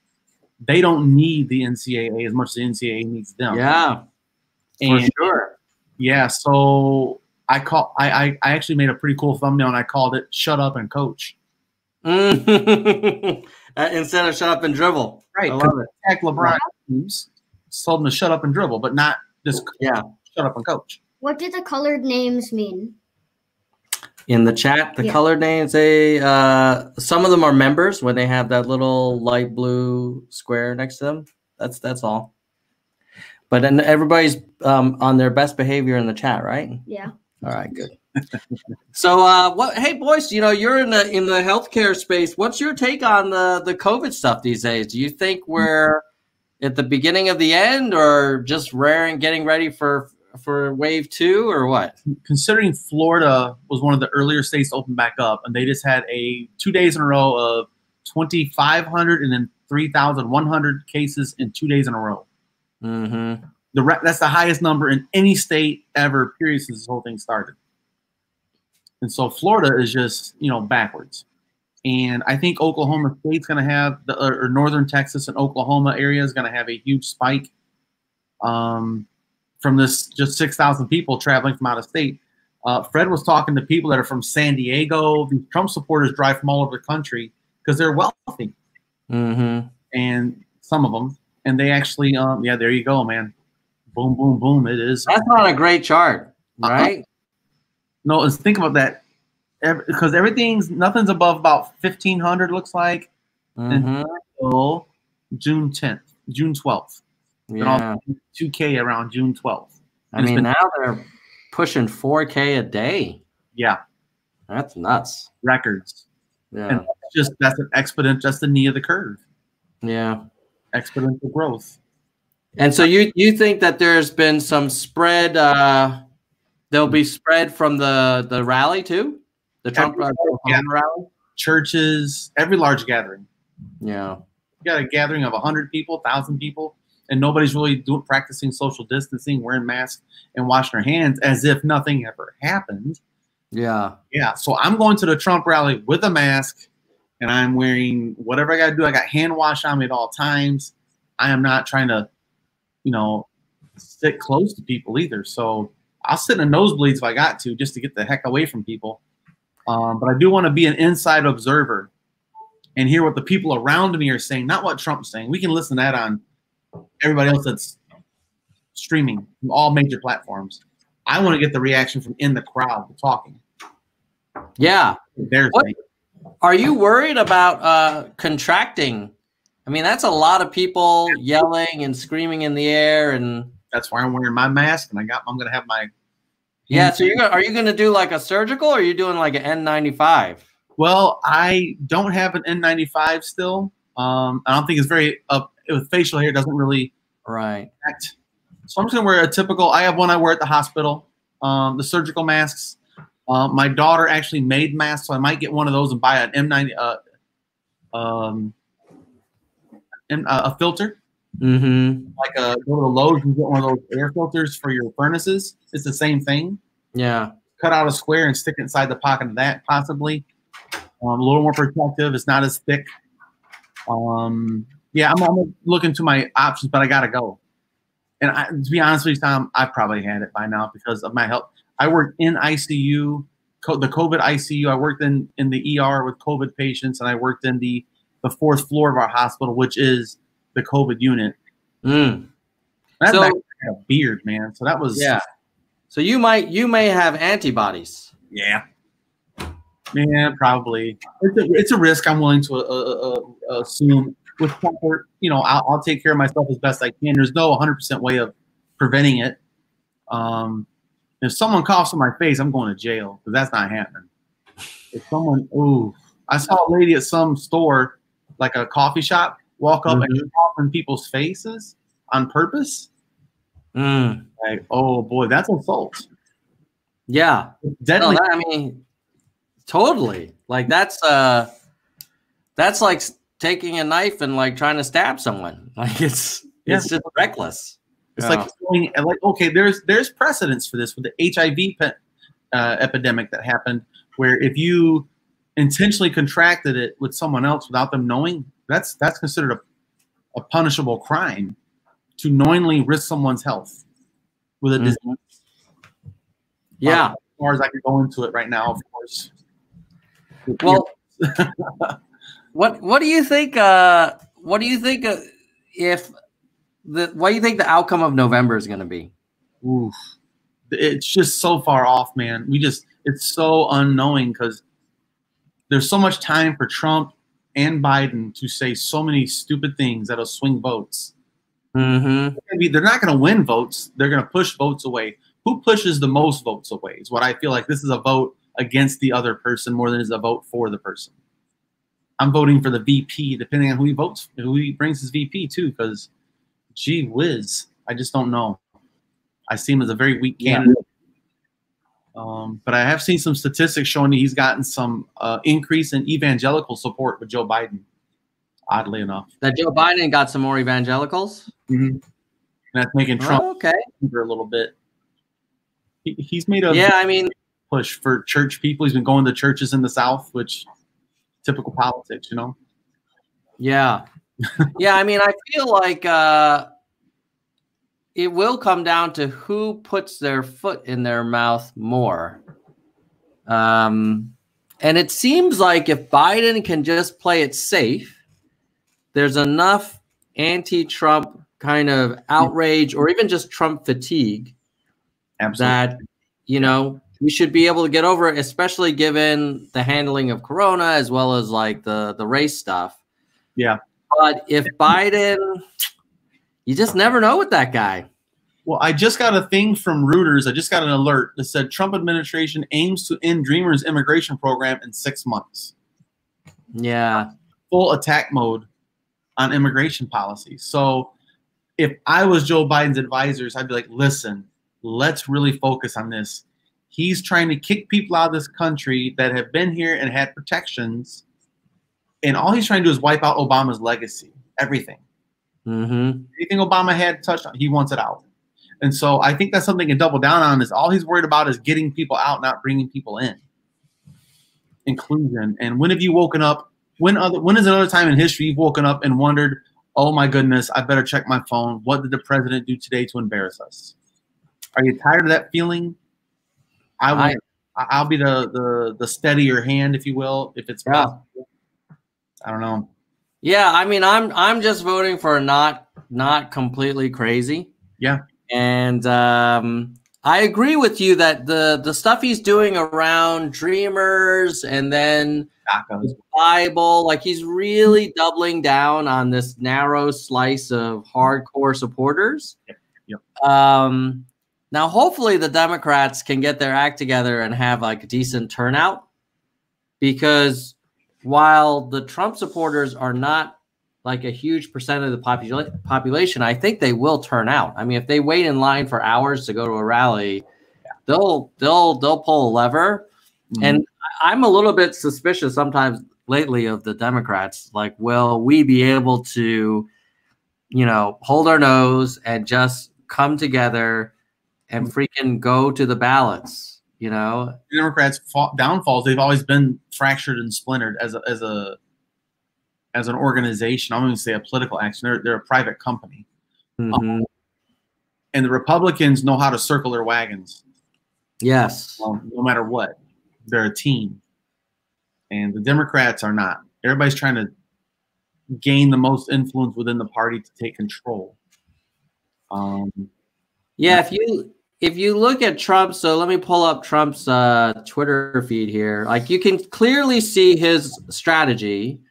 Speaker 6: They don't need the NCAA as much as the NCAA needs them.
Speaker 1: Yeah, for sure.
Speaker 6: Yeah, so I actually made a pretty cool thumbnail and I called it "Shut Up and Coach."
Speaker 1: Instead of "Shut Up and Dribble."
Speaker 6: Right.
Speaker 1: I love it.
Speaker 6: LeBron teams told him to shut up and dribble, but not just shut up and coach.
Speaker 5: What do the colored names mean?
Speaker 1: In the chat, the colored names, some of them are members when they have that little light blue square next to them. That's all. But then everybody's on their best behavior in the chat, right?
Speaker 5: Yeah.
Speaker 1: All right, good. So, hey, boys, you're in the healthcare space. What's your take on the COVID stuff these days? Do you think we're at the beginning of the end, or just getting ready for wave 2, or what?
Speaker 6: Considering Florida was one of the earlier states to open back up, and they just had 2 days in a row of 2,500 and then 3,100 cases in 2 days in a row.
Speaker 1: Mm-hmm.
Speaker 6: That's the highest number in any state ever, period, since this whole thing started. And so Florida is just, backwards. And I think Oklahoma State's going to have, or northern Texas and Oklahoma area is going to have a huge spike from this just 6,000 people traveling from out of state. Fred was talking to people that are from San Diego. These Trump supporters drive from all over the country because they're wealthy.
Speaker 1: Mm-hmm.
Speaker 6: And some of them. And they actually, there you go, man. Boom, boom, boom. It is.
Speaker 1: That's not a great chart, right?
Speaker 6: No, let's think about that. Because nothing's above about 1,500, looks like, until June 10th, June 12th.
Speaker 1: Yeah.
Speaker 6: 2K around June 12th.
Speaker 1: I mean, now they're pushing 4K a day.
Speaker 6: Yeah.
Speaker 1: That's nuts.
Speaker 6: Records.
Speaker 1: Yeah.
Speaker 6: And that's an exponent, just the knee of the curve.
Speaker 1: Yeah.
Speaker 6: Exponential growth.
Speaker 1: And so you think that there's been some spread, there'll be spread from the rally too? The Trump rally?
Speaker 6: Churches, every large gathering.
Speaker 1: Yeah.
Speaker 6: You got a gathering of 100 people, 1,000 people, and nobody's really practicing social distancing, wearing masks, and washing their hands as if nothing ever happened.
Speaker 1: Yeah.
Speaker 6: Yeah. So I'm going to the Trump rally with a mask, and I'm wearing whatever I got to do. I got hand wash on me at all times. I am not trying to, sit close to people either. So I'll sit in the nosebleeds if I got to, just to get the heck away from people. But I do want to be an inside observer and hear what the people around me are saying, not what Trump's saying. We can listen to that on everybody else that's streaming from all major platforms. I want to get the reaction from in the crowd talking.
Speaker 1: Yeah. Are you worried about contracting? I mean, that's a lot of people yelling and screaming in the air, and
Speaker 6: that's why I'm wearing my mask, and I'm going to have my.
Speaker 1: Yeah. So are you going to do like a surgical, or are you doing like an N95?
Speaker 6: Well, I don't have an N95 still. I don't think it's very with facial hair. It doesn't really act. So I'm just going to wear a typical. I have one I wear at the hospital. The surgical masks. My daughter actually made masks, so I might get one of those and buy an M90 a filter.
Speaker 1: Mm-hmm.
Speaker 6: Like go to the Lowe's and get one of those air filters for your furnaces. It's the same thing.
Speaker 1: Yeah.
Speaker 6: Cut out a square and stick it inside the pocket of that, possibly. A little more protective. It's not as thick. Yeah, I'm looking to my options, but I gotta go. And to be honest with you, Tom, I probably had it by now because of my health. I worked in ICU, the COVID ICU. I worked in the ER with COVID patients, and I worked in the 4th floor of our hospital, which is the COVID unit.
Speaker 1: Mm.
Speaker 6: That
Speaker 1: So-
Speaker 6: back had a beard, man. So that was
Speaker 1: So you may have antibodies.
Speaker 6: Yeah, probably. It's a risk I'm willing to assume. With comfort, I'll take care of myself as best I can. There's no 100% way of preventing it. If someone coughs in my face, I'm going to jail because that's not happening. If someone, I saw a lady at some store, like a coffee shop, walk up and cough in people's faces on purpose.
Speaker 1: Mm.
Speaker 6: Like, oh boy, that's assault.
Speaker 1: Yeah.
Speaker 6: Deadly.
Speaker 1: No, I mean, totally. Like that's like taking a knife and like trying to stab someone. Like it's just reckless.
Speaker 6: It's like okay, there's precedence for this with the HIV epidemic that happened, where if you intentionally contracted it with someone else without them knowing, that's considered a punishable crime, to knowingly risk someone's health with a disease.
Speaker 1: Yeah.
Speaker 6: As far as I can go into it right now, of course.
Speaker 1: Well, what do you think? What do you think what do you think the outcome of November is going to be?
Speaker 6: Oof. It's just so far off, man. It's so unknowing because there's so much time for Trump and Biden to say so many stupid things that'll swing votes.
Speaker 1: Mm-hmm.
Speaker 6: They're not going to win votes. They're going to push votes away. Who pushes the most votes away is what I feel like. This is a vote against the other person more than it is a vote for the person. I'm voting for the VP, depending on who he brings his VP to, because gee whiz, I just don't know. I see him as a very weak candidate. But I have seen some statistics showing that he's gotten some increase in evangelical support with Joe Biden, oddly enough.
Speaker 1: That Joe Biden got some more evangelicals?
Speaker 6: Mm-hmm. And that's making Trump a little bit. He's made a push for church people. He's been going to churches in the South, which typical politics,
Speaker 1: Yeah. Yeah, I mean, I feel like it will come down to who puts their foot in their mouth more. And it seems like if Biden can just play it safe, there's enough anti-Trump kind of outrage or even just Trump fatigue that, we should be able to get over it, especially given the handling of Corona as well as like the race stuff.
Speaker 6: Yeah.
Speaker 1: But if Biden, you just never know with that guy.
Speaker 6: Well, I just got a thing from Reuters. I just got an alert that said Trump administration aims to end Dreamers immigration program in 6 months.
Speaker 1: Yeah.
Speaker 6: Full attack mode on immigration policy. So if I was Joe Biden's advisors, I'd be like, listen, let's really focus on this. He's trying to kick people out of this country that have been here and had protections. And all he's trying to do is wipe out Obama's legacy, everything.
Speaker 1: Mm-hmm.
Speaker 6: Anything Obama had touched on, he wants it out. And so I think that's something to double down on. Is all he's worried about is getting people out, not bringing people in. Inclusion. And when have you woken up? When is another time in history you've woken up and wondered, oh my goodness, I better check my phone. What did the president do today to embarrass us? Are you tired of that feeling? I'll be the steadier hand, if you will, if it's possible. I don't know.
Speaker 1: Yeah, I mean, I'm just voting for not completely crazy.
Speaker 6: Yeah,
Speaker 1: and I agree with you that the stuff he's doing around Dreamers and then the Bible, like he's really doubling down on this narrow slice of hardcore supporters.
Speaker 6: Yep.
Speaker 1: Now, hopefully, the Democrats can get their act together and have like a decent turnout, because while the Trump supporters are not like a huge percent of the population, I think they will turn out. I mean, if they wait in line for hours to go to a rally, they'll pull a lever. Mm-hmm. And I'm a little bit suspicious sometimes lately of the Democrats. Like, will we be able to, hold our nose and just come together and freaking go to the ballots? The
Speaker 6: Democrats' downfalls, they've always been fractured and splintered as an organization. I'm going to say a political action. They're a private company.
Speaker 1: Mm-hmm.
Speaker 6: And the Republicans know how to circle their wagons.
Speaker 1: Yes.
Speaker 6: No matter what. They're a team. And the Democrats are not. Everybody's trying to gain the most influence within the party to take control.
Speaker 1: Yeah, if you look at Trump, so let me pull up Trump's Twitter feed here. Like, you can clearly see his strategy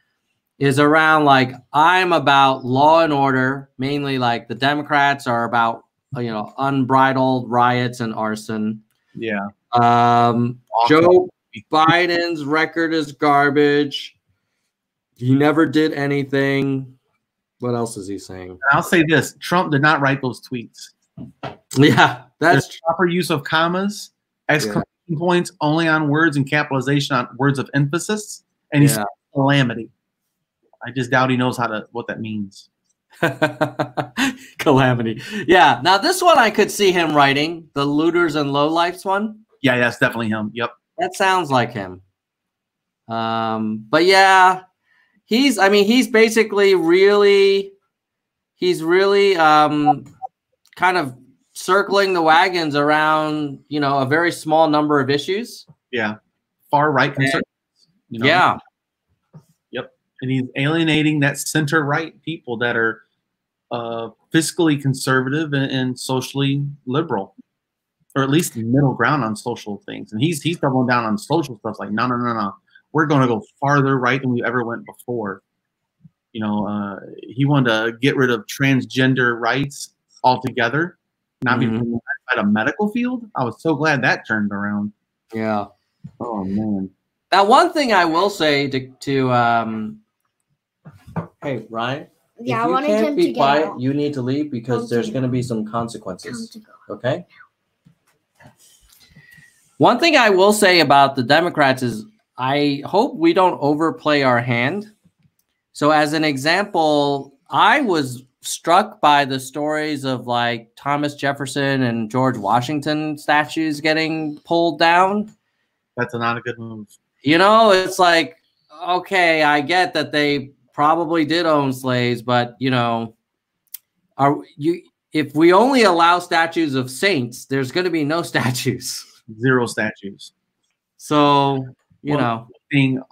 Speaker 1: is around, like, I'm about law and order, mainly. Like, the Democrats are about, you know, unbridled riots and arson.
Speaker 6: Yeah.
Speaker 1: Joe Biden's record is garbage. He never did anything. What else is he saying?
Speaker 6: I'll say this. Trump did not write those tweets.
Speaker 1: Yeah, that's
Speaker 6: There's proper use of commas, exclamation points only on words, and capitalization on words of emphasis. And he's calamity. I just doubt he knows what that means.
Speaker 1: Calamity. Yeah. Now this one I could see him writing, the looters and lowlifes one.
Speaker 6: Yeah, that's definitely him. Yep.
Speaker 1: That sounds like him. But yeah, he's basically really kind of circling the wagons around, you know, a very small number of issues.
Speaker 6: Yeah. Far right conservatives. You know?
Speaker 1: Yeah.
Speaker 6: Yep. And he's alienating that center right people that are fiscally conservative and socially liberal, or at least middle ground on social things. And he's doubling down on social stuff. Like, no. We're going to go farther right than we ever went before. You know, he wanted to get rid of transgender rights altogether, not be at a medical field. I was so glad that turned around.
Speaker 1: Yeah.
Speaker 6: Oh man.
Speaker 1: Now, one thing I will say to hey Ryan,
Speaker 5: Yeah,
Speaker 1: if
Speaker 5: I
Speaker 1: you
Speaker 5: wanted
Speaker 1: can't
Speaker 5: him
Speaker 1: be
Speaker 5: to
Speaker 1: quiet,
Speaker 5: get out.
Speaker 1: you need to leave because there's going to be some consequences. Okay. One thing I will say about the Democrats is I hope we don't overplay our hand. So, as an example, I was struck by the stories of like Thomas Jefferson and George Washington statues getting pulled down.
Speaker 6: That's not a good move.
Speaker 1: You know, it's like, okay, I get that they probably did own slaves, but you know, if we only allow statues of saints, there's going to be no statues.
Speaker 6: Zero statues.
Speaker 1: So, you know,
Speaker 6: thing,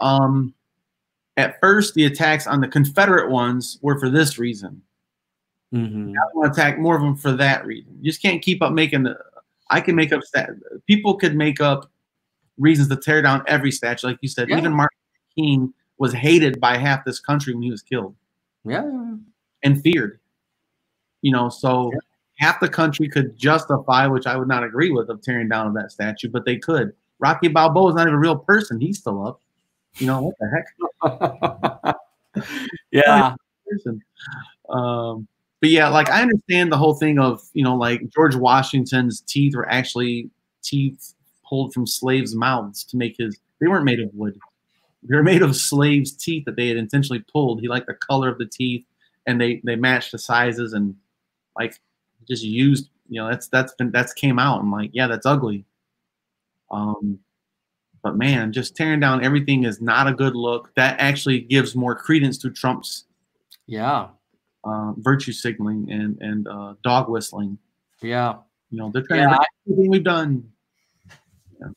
Speaker 6: at first the attacks on the Confederate ones were for this reason. I want to attack more of them for that reason. You just can't keep up making I can make up people could make up reasons to tear down every statue, like you said. Even Martin Luther King was hated by half this country when he was killed. And feared. You know, so half the country could justify, which I would not agree with, of tearing down that statue, but they could. Rocky Balboa is not even a real person. He's still up. You know, what the heck?
Speaker 1: Yeah.
Speaker 6: But yeah, like I understand the whole thing of, you know, like George Washington's teeth were actually teeth pulled from slaves' mouths to make they weren't made of wood. They were made of slaves' teeth that they had intentionally pulled. He liked the color of the teeth, and they matched the sizes, and like just used, you know, that's came out, and like, yeah, that's ugly. But man, just tearing down everything is not a good look. That actually gives more credence to Trump's virtue signaling and dog whistling.
Speaker 1: Yeah.
Speaker 6: You know, they're trying to everything we've done. Yeah.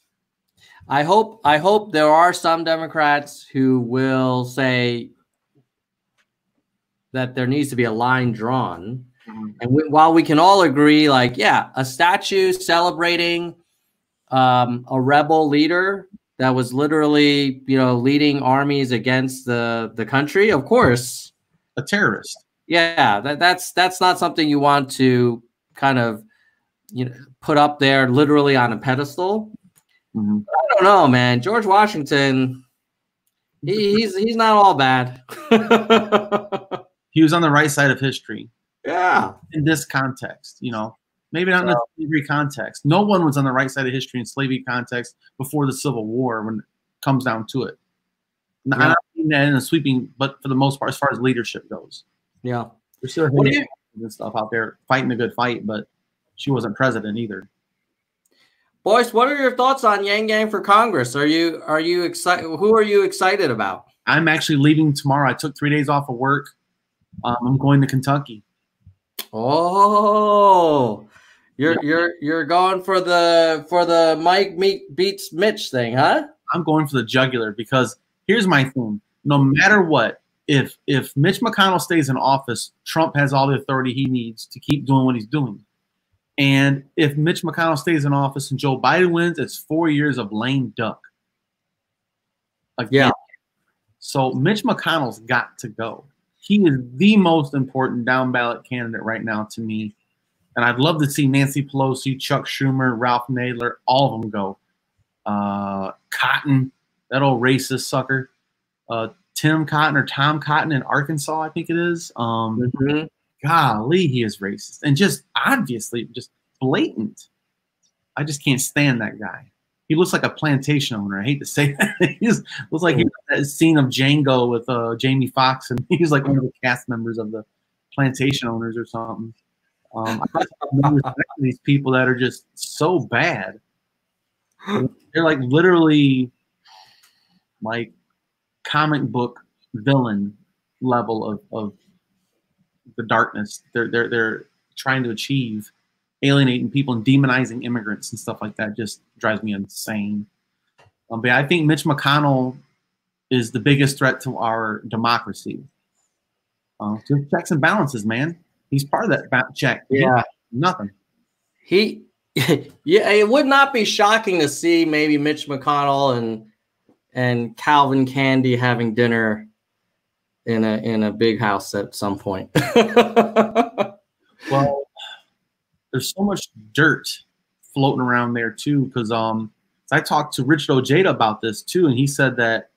Speaker 1: I hope there are some Democrats who will say that there needs to be a line drawn. And while we can all agree, like, yeah, a statue celebrating a rebel leader that was literally, you know, leading armies against the country, of course.
Speaker 6: A terrorist.
Speaker 1: Yeah, that's not something you want to kind of, you know, put up there literally on a pedestal. I don't know, man. George Washington, he's not all bad.
Speaker 6: He was on the right side of history.
Speaker 1: Yeah.
Speaker 6: In this context, you know, maybe not in the slavery context. No one was on the right side of history in slavery context before the Civil War when it comes down to it. I don't mean that in a sweeping, but for the most part, as far as leadership goes.
Speaker 1: Yeah.
Speaker 6: There's still and stuff out there fighting a good fight, but she wasn't president either.
Speaker 1: Boys, what are your thoughts on Yang Gang for Congress? Are you excited? Who are you excited about? I'm
Speaker 6: actually leaving tomorrow. I took 3 days off of work. I'm going to Kentucky.
Speaker 1: Oh, You're going for the Mike beats Mitch thing, huh?
Speaker 6: I'm going for the jugular because here's my thing. No matter what, if Mitch McConnell stays in office, Trump has all the authority he needs to keep doing what he's doing. And if Mitch McConnell stays in office and Joe Biden wins, it's 4 years of lame duck. Again. Yeah. So Mitch McConnell's got to go. He is the most important down ballot candidate right now to me. And I'd love to see Nancy Pelosi, Chuck Schumer, Ralph Nader, all of them go. Cotton, that old racist sucker. Tim Cotton or Tom Cotton in Arkansas, I think it is. Golly, he is racist. And just obviously, just blatant. I just can't stand that guy. He looks like a plantation owner. I hate to say that. He just looks like that scene of Django with Jamie Foxx, and he's like one of the cast members of the plantation owners or something. I just respect these people that are just so bad. They're like literally like comic book villain level of the darkness. They're trying to achieve. Alienating people and demonizing immigrants and stuff like that just drives me insane. But I think Mitch McConnell is the biggest threat to our democracy. Just checks and balances, man. He's part of that check.
Speaker 1: Yeah,
Speaker 6: nothing.
Speaker 1: Yeah, it would not be shocking to see maybe Mitch McConnell and Calvin Candy having dinner in a big house at some point.
Speaker 6: Well. There's so much dirt floating around there too, because I talked to Richard Ojeda about this too, and he said that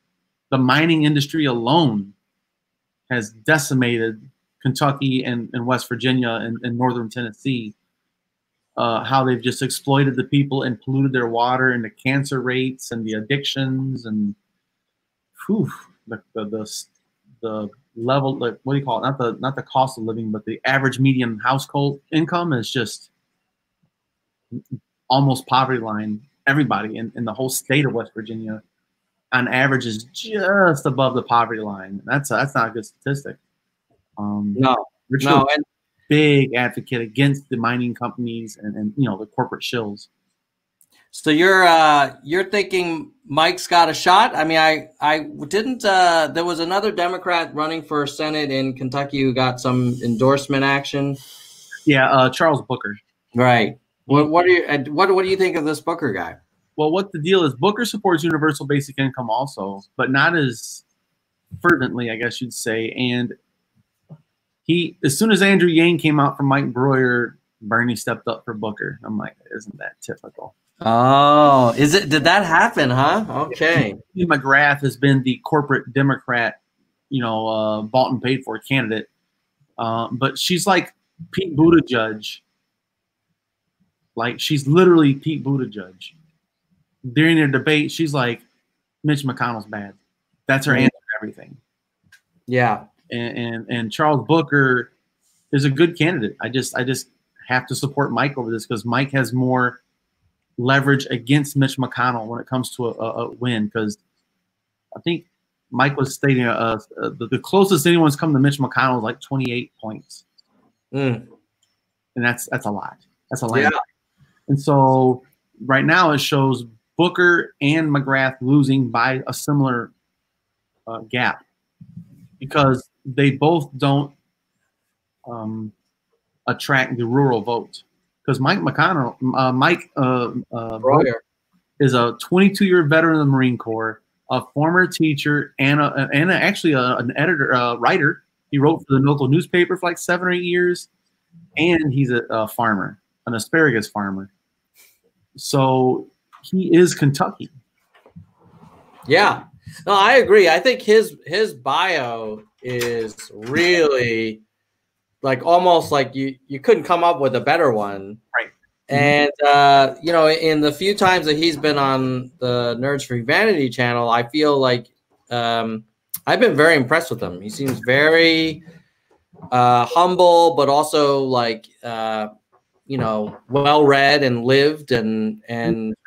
Speaker 6: the mining industry alone has decimated Kentucky and West Virginia and northern Tennessee. How they've just exploited the people and polluted their water, and the cancer rates and the addictions and the level, like, what do you call it? Not the cost of living, but the average median household income is just almost poverty line. Everybody in the whole state of West Virginia, on average, is just above the poverty line. That's not a good statistic. Richard,
Speaker 1: and
Speaker 6: big advocate against the mining companies and the corporate shills.
Speaker 1: So you're thinking Mike's got a shot? I mean, I didn't. There was another Democrat running for Senate in Kentucky who got some endorsement action.
Speaker 6: Yeah, Charles Booker.
Speaker 1: Right. What do you think of this Booker guy?
Speaker 6: Well, what the deal is, Booker supports universal basic income also, but not as fervently, I guess you'd say. And as soon as Andrew Yang came out from Mike Breuer, Bernie stepped up for Booker. I'm like, isn't that typical?
Speaker 1: Oh, did that happen, huh? Okay.
Speaker 6: Steve McGrath has been the corporate Democrat, bought and paid for candidate. But she's like Pete Buttigieg. Like, she's literally Pete Buttigieg. During their debate, she's like, Mitch McConnell's bad. That's her answer to everything.
Speaker 1: Yeah.
Speaker 6: And Charles Booker is a good candidate. I just have to support Mike over this because Mike has more leverage against Mitch McConnell when it comes to a win, because I think Mike was stating the closest anyone's come to Mitch McConnell is like 28 points. And that's a lot. That's a landslide. And so right now it shows Booker and McGrath losing by a similar gap because they both don't attract the rural vote. Because Mike Breuer is a 22-year veteran of the Marine Corps, a former teacher, and actually an editor, writer. He wrote for the local newspaper for like 7 or 8 years, and he's a farmer, an asparagus farmer. So he is Kentucky.
Speaker 1: Yeah, no, I agree. I think his bio is really like almost like you couldn't come up with a better one.
Speaker 6: Right.
Speaker 1: And, in the few times that he's been on the Nerds for Humanity channel, I feel like I've been very impressed with him. He seems very humble, but also like, well-read and lived and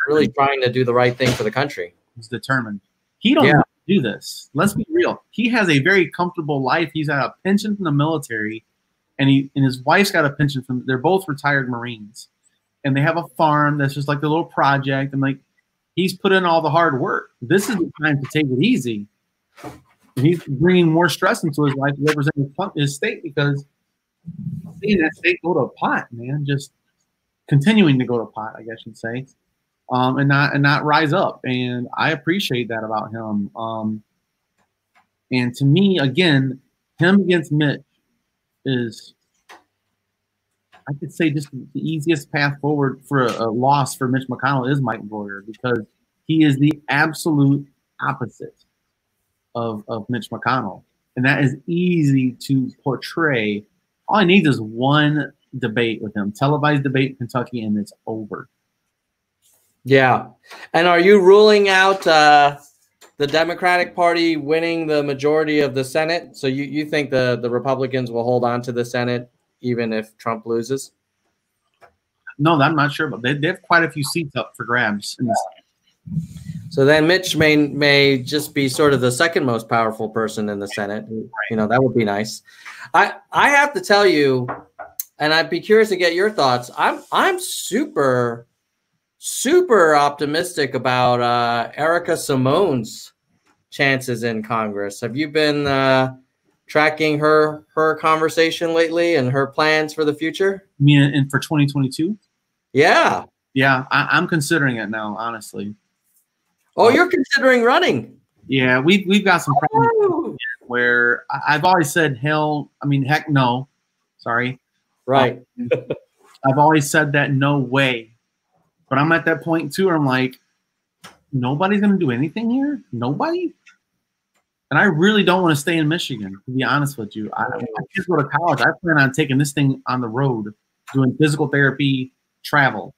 Speaker 1: really trying to do the right thing for the country.
Speaker 6: He's determined. He don't have to do this. Let's be real. He has a very comfortable life. He's got a pension from the military. And his wife's got a pension they're both retired Marines. and they have a farm that's just like a little project. And like, he's put in all the hard work. This is the time to take it easy. And he's bringing more stress into his life to represent his state, because seeing that state go to pot, man, just continuing to go to pot, I guess you'd say, and not rise up. And I appreciate that about him. And to me, again, him against Mitch is, I could say, just the easiest path forward for a loss for Mitch McConnell is Mike Broyer, because he is the absolute opposite of Mitch McConnell. And that is easy to portray. All he needs is one debate with him, televised debate in Kentucky, and it's over.
Speaker 1: Yeah. And are you ruling out the Democratic Party winning the majority of the Senate? So you think the Republicans will hold on to the Senate even if Trump loses?
Speaker 6: No, I'm not sure, but they have quite a few seats up for grabs in the Senate.
Speaker 1: So then Mitch may just be sort of the second most powerful person in the Senate. You know, that would be nice. I have to tell you, and I'd be curious to get your thoughts. I'm super optimistic about Erica Simone's chances in Congress. Have you been tracking her conversation lately and her plans for the future?
Speaker 6: You mean and for 2022?
Speaker 1: Yeah.
Speaker 6: Yeah, I'm considering it now, honestly.
Speaker 1: Oh, you're considering running?
Speaker 6: Yeah, we've got some problems where I've always said heck no. Sorry.
Speaker 1: Right.
Speaker 6: I've always said that no way. But I'm at that point too where I'm like, nobody's going to do anything here? Nobody? And I really don't want to stay in Michigan, to be honest with you. My kids go to college. I plan on taking this thing on the road, doing physical therapy, travel,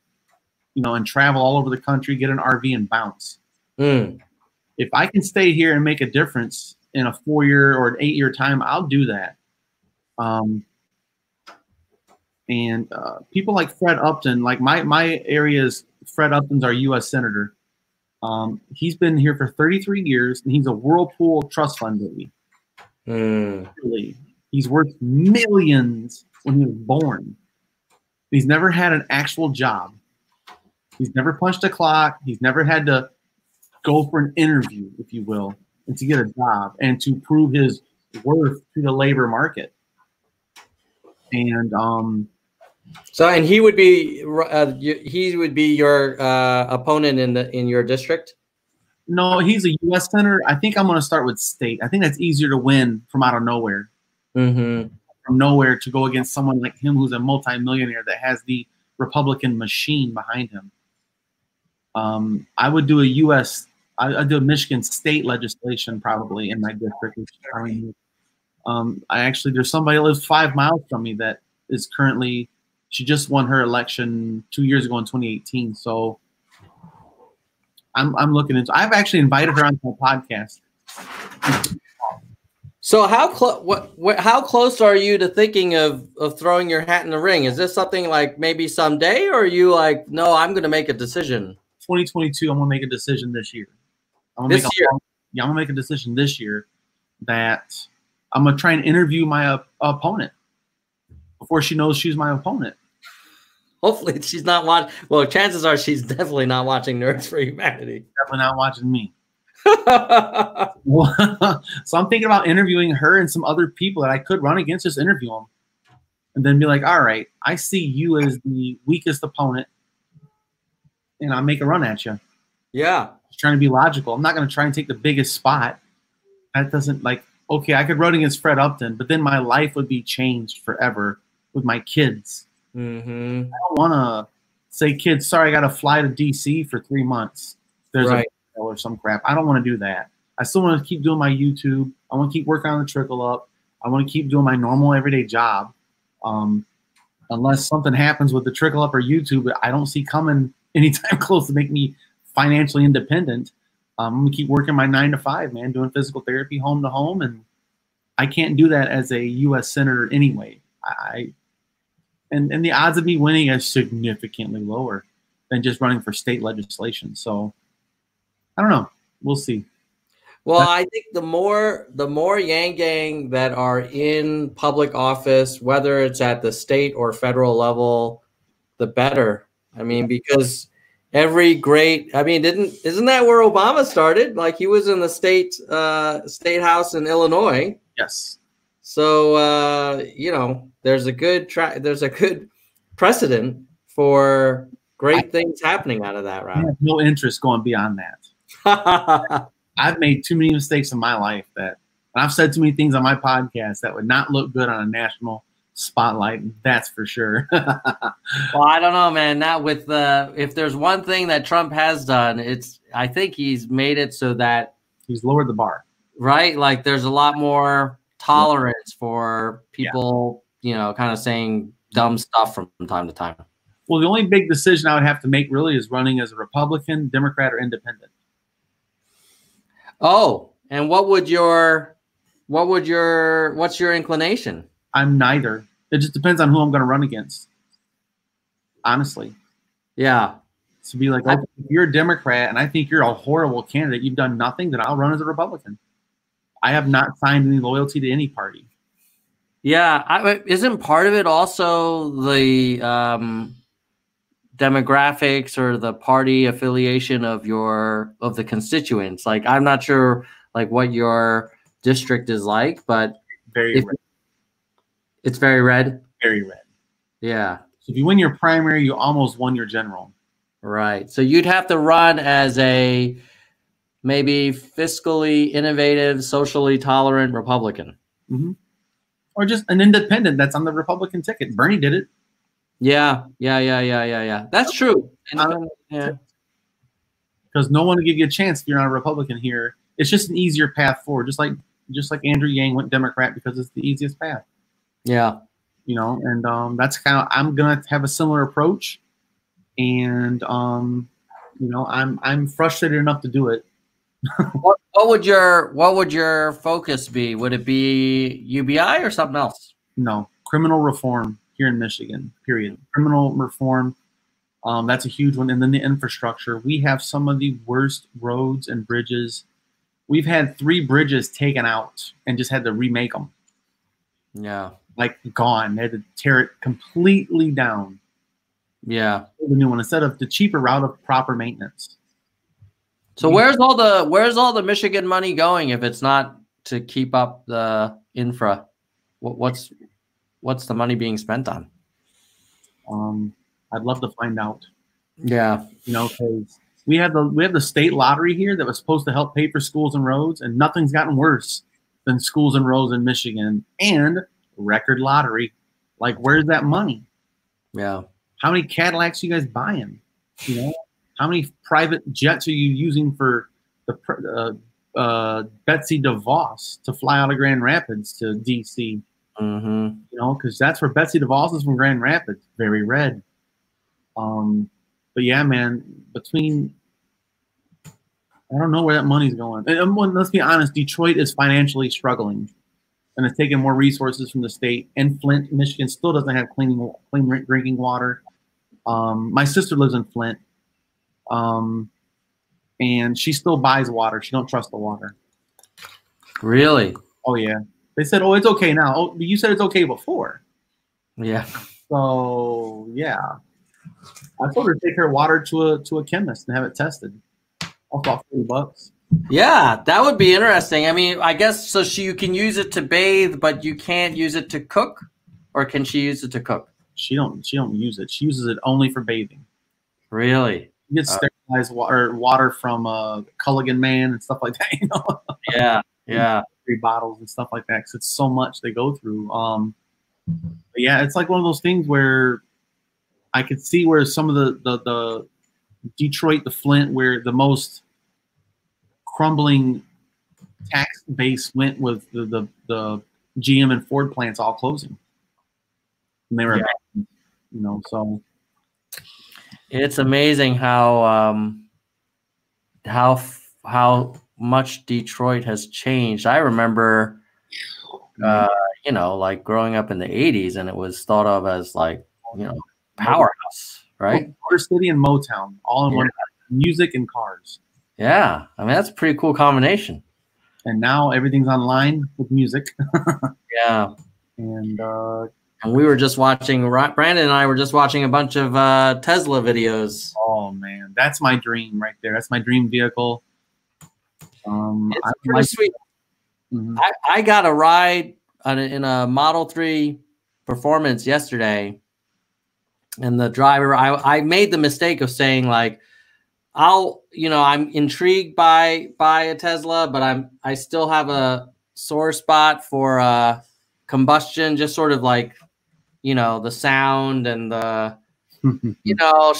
Speaker 6: and travel all over the country, get an RV and bounce. If I can stay here and make a difference in a 4-year or an 8-year time, I'll do that. And people like Fred Upton, like my area's Fred Upton's our U.S. Senator. He's been here for 33 years, and he's a Whirlpool trust fund baby. Really. He's worth millions when he was born. He's never had an actual job. He's never punched a clock. He's never had to go for an interview, if you will, and to get a job and to prove his worth to the labor market. And
Speaker 1: and he would be your opponent in your district?
Speaker 6: No, he's a U.S. senator. I think I'm going to start with state. I think that's easier to win from out of nowhere. From nowhere to go against someone like him who's a multimillionaire that has the Republican machine behind him. I would do I'd do a Michigan state legislation probably in my district. There's somebody that lives 5 miles from me that is currently, she just won her election 2 years ago in 2018. So I'm looking into, I've actually invited her onto my podcast.
Speaker 1: So how close are you to thinking of throwing your hat in the ring? Is this something like maybe someday, or are you like, no, I'm going to make a decision?
Speaker 6: 2022, I'm going to make a decision this year. I'm going to make a decision this year that I'm going to try and interview my opponent before she knows she's my opponent.
Speaker 1: Hopefully she's not watching. Well, chances are she's definitely not watching Nerds for Humanity.
Speaker 6: Definitely not watching me. So I'm thinking about interviewing her and some other people that I could run against, just interview them. And then be like, all right, I see you as the weakest opponent, and I'll make a run at you.
Speaker 1: Yeah.
Speaker 6: Just trying to be logical. I'm not going to try and take the biggest spot. That doesn't, like, okay, I could run against Fred Upton, but then my life would be changed forever with my kids. I don't want to say, kids, sorry, I got to fly to D.C. for 3 months. There's a or some crap. I don't want to do that. I still want to keep doing my YouTube. I want to keep working on the Trickle Up. I want to keep doing my normal everyday job. Unless something happens with the Trickle Up or YouTube, I don't see coming anytime close to make me financially independent. I'm going to keep working my 9 to 5, man, doing physical therapy home to home. And I can't do that as a U.S. Senator anyway. And the odds of me winning is significantly lower than just running for state legislation. So I don't know. We'll see.
Speaker 1: Well, I think the more Yang Gang that are in public office, whether it's at the state or federal level, the better. I mean, because every great, I mean, isn't that where Obama started? Like he was in the state house in Illinois.
Speaker 6: Yes.
Speaker 1: So you know, there's a good precedent for great things happening out of that route.
Speaker 6: I have no interest going beyond that. I've made too many mistakes in my life and I've said too many things on my podcast that would not look good on a national spotlight. That's for sure.
Speaker 1: Well, I don't know, man. Not with if there's one thing that Trump has done, I think he's made it so that
Speaker 6: he's lowered the bar.
Speaker 1: Right? Like there's a lot more tolerance for people, you know, kind of saying dumb stuff from time to time.
Speaker 6: Well, the only big decision I would have to make really is running as a Republican, Democrat, or Independent.
Speaker 1: Oh, and what's your inclination?
Speaker 6: I'm neither. It just depends on who I'm going to run against. Honestly.
Speaker 1: Yeah.
Speaker 6: To be like, okay, if you're a Democrat and I think you're a horrible candidate, you've done nothing, then I'll run as a Republican. I have not signed any loyalty to any party.
Speaker 1: Yeah. Isn't part of it also the demographics or the party affiliation of the constituents? Like, I'm not sure like what your district is like, but
Speaker 6: very red.
Speaker 1: It's very red.
Speaker 6: Very red.
Speaker 1: Yeah.
Speaker 6: So if you win your primary, you almost won your general.
Speaker 1: Right. So you'd have to run as a maybe fiscally innovative, socially tolerant Republican.
Speaker 6: Mm-hmm. Or just an independent that's on the Republican ticket. Bernie did it.
Speaker 1: Yeah. That's true. Yeah.
Speaker 6: Because no one will give you a chance if you're not a Republican here. It's just an easier path forward. Just like Andrew Yang went Democrat because it's the easiest path.
Speaker 1: Yeah.
Speaker 6: You know, and that's kind of, I'm gonna have a similar approach. And you know, I'm frustrated enough to do it.
Speaker 1: What would your focus be? Would it be UBI or something else?
Speaker 6: No, criminal reform here in Michigan. Period. Criminal reform. That's a huge one. And then the infrastructure. We have some of the worst roads and bridges. We've had 3 bridges taken out and just had to remake them.
Speaker 1: Yeah.
Speaker 6: Like gone. They had to tear it completely down.
Speaker 1: Yeah.
Speaker 6: The new one instead of the cheaper route of proper maintenance.
Speaker 1: So where's all the Michigan money going if it's not to keep up the infra? What's the money being spent on?
Speaker 6: I'd love to find out.
Speaker 1: Yeah.
Speaker 6: You know, because we have the state lottery here that was supposed to help pay for schools and roads, and nothing's gotten worse than schools and roads in Michigan. And record lottery. Like, where's that money?
Speaker 1: Yeah.
Speaker 6: How many Cadillacs are you guys buying? You know, how many private jets are you using for the Betsy DeVos to fly out of Grand Rapids to DC?
Speaker 1: Mm-hmm.
Speaker 6: You know, because that's where Betsy DeVos is from, Grand Rapids. Very red. But yeah, man, I don't know where that money's going. And let's be honest, Detroit is financially struggling. And it's taking more resources from the state. And Flint, Michigan still doesn't have clean drinking water. My sister lives in Flint. And she still buys water. She don't trust the water.
Speaker 1: Really?
Speaker 6: Oh, yeah. They said, oh, it's okay now. Oh, you said it's okay before.
Speaker 1: Yeah.
Speaker 6: So, yeah. I told her to take her water to a chemist and have it tested. I'll cost $40.
Speaker 1: Yeah, that would be interesting. I mean, I guess so. You can use it to bathe, but you can't use it to cook, or can she use it to cook?
Speaker 6: She don't use it. She uses it only for bathing.
Speaker 1: Really?
Speaker 6: You get sterilized water from Culligan Man and stuff like that. You know?
Speaker 1: Yeah.
Speaker 6: 3 bottles and stuff like that. Because it's so much they go through. But yeah, it's like one of those things where I could see where some of the Detroit, the Flint, where the most crumbling tax base went with the GM and Ford plants all closing. And they were, you know, so
Speaker 1: it's amazing how much Detroit has changed. I remember, you know, like growing up in the 80s, and it was thought of as like, you know, powerhouse, right?
Speaker 6: Motor City and Motown, all in one. Music and cars.
Speaker 1: Yeah, I mean, that's a pretty cool combination.
Speaker 6: And now everything's online with music.
Speaker 1: Yeah.
Speaker 6: And
Speaker 1: And we were just watching. Brandon and I were just watching a bunch of Tesla videos.
Speaker 6: Oh man, that's my dream right there. That's my dream vehicle.
Speaker 1: It's pretty sweet. Mm-hmm. I got a ride in a Model 3 Performance yesterday, and the driver, I made the mistake of saying like, I'm intrigued by a Tesla, but I still have a sore spot for combustion, just sort of like, the sound and the,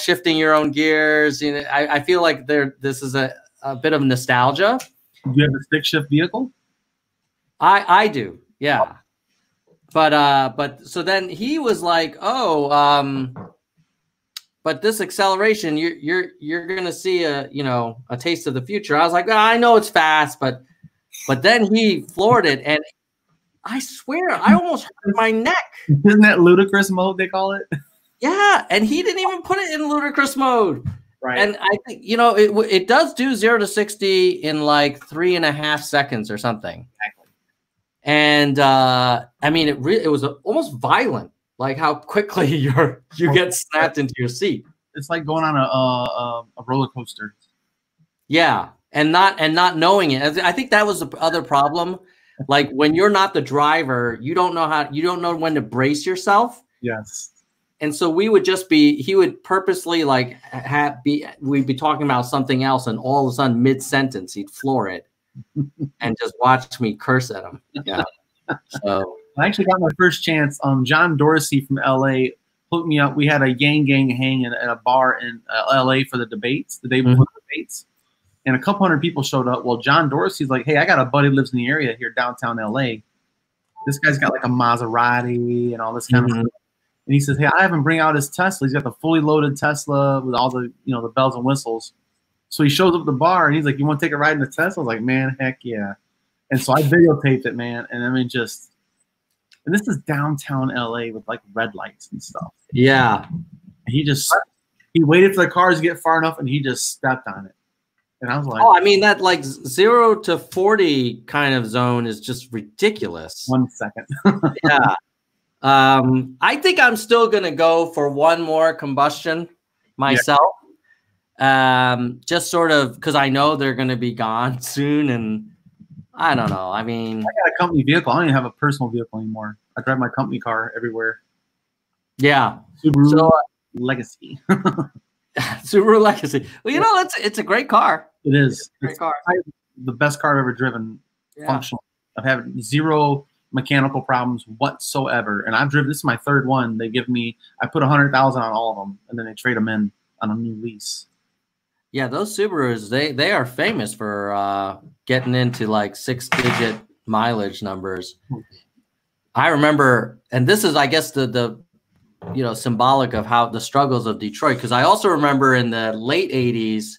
Speaker 1: shifting your own gears. I feel like this is a bit of nostalgia.
Speaker 6: Do you have a stick shift vehicle?
Speaker 1: I do, yeah. But so then he was like, but this acceleration, you're gonna see a taste of the future. I was like, I know it's fast, but then he floored it, and I swear I almost hurt my neck.
Speaker 6: Isn't that ludicrous mode they call it?
Speaker 1: Yeah, and he didn't even put it in ludicrous mode.
Speaker 6: Right.
Speaker 1: And I think it does do 0 to 60 in like 3.5 seconds or something.
Speaker 6: Exactly.
Speaker 1: And I mean, it was almost violent, like how quickly you get snapped into your seat.
Speaker 6: It's like going on a roller coaster.
Speaker 1: Yeah, and not knowing it. I think that was the other problem. Like when you're not the driver, you don't know when to brace yourself.
Speaker 6: Yes. And
Speaker 1: so he would purposely like we'd be talking about something else, and all of a sudden mid sentence he'd floor it and just watch me curse at him. Yeah. So
Speaker 6: I actually got my first chance. John Dorsey from LA hooked me up. We had a gang hang at a bar in LA for the debates, the day before the debates. And a couple hundred people showed up. Well, John Dorsey's like, hey, I got a buddy who lives in the area here, downtown LA. This guy's got like a Maserati and all this kind of stuff. And he says, hey, I have him bring out his Tesla. He's got the fully loaded Tesla with all the, the bells and whistles. So he shows up at the bar and he's like, you want to take a ride in the Tesla? I was like, man, heck yeah. And so I videotaped it, man. And I mean, and this is downtown LA with like red lights and stuff.
Speaker 1: Yeah.
Speaker 6: And he waited for the cars to get far enough and he just stepped on it. And I was like,
Speaker 1: oh, I mean, that like 0 to 40 kind of zone is just ridiculous.
Speaker 6: 1 second.
Speaker 1: Yeah. I think I'm still going to go for one more combustion myself. Yeah. Just sort of because I know they're going to be gone soon. And I don't know. I mean,
Speaker 6: I got a company vehicle. I don't even have a personal vehicle anymore. I drive my company car everywhere.
Speaker 1: Yeah.
Speaker 6: Subaru Legacy.
Speaker 1: Subaru Legacy. Well, it's a great car.
Speaker 6: It is.
Speaker 1: Great car.
Speaker 6: The best car I've ever driven.
Speaker 1: Yeah.
Speaker 6: Functional. I've had 0 mechanical problems whatsoever, and I've driven. This is my 3rd one. They give me. I put 100,000 on all of them, and then they trade them in on a new lease.
Speaker 1: Yeah, those Subarus they are famous for getting into like 6-digit mileage numbers. I remember, and this is, I guess, the symbolic of how the struggles of Detroit, because I also remember in the late 80s.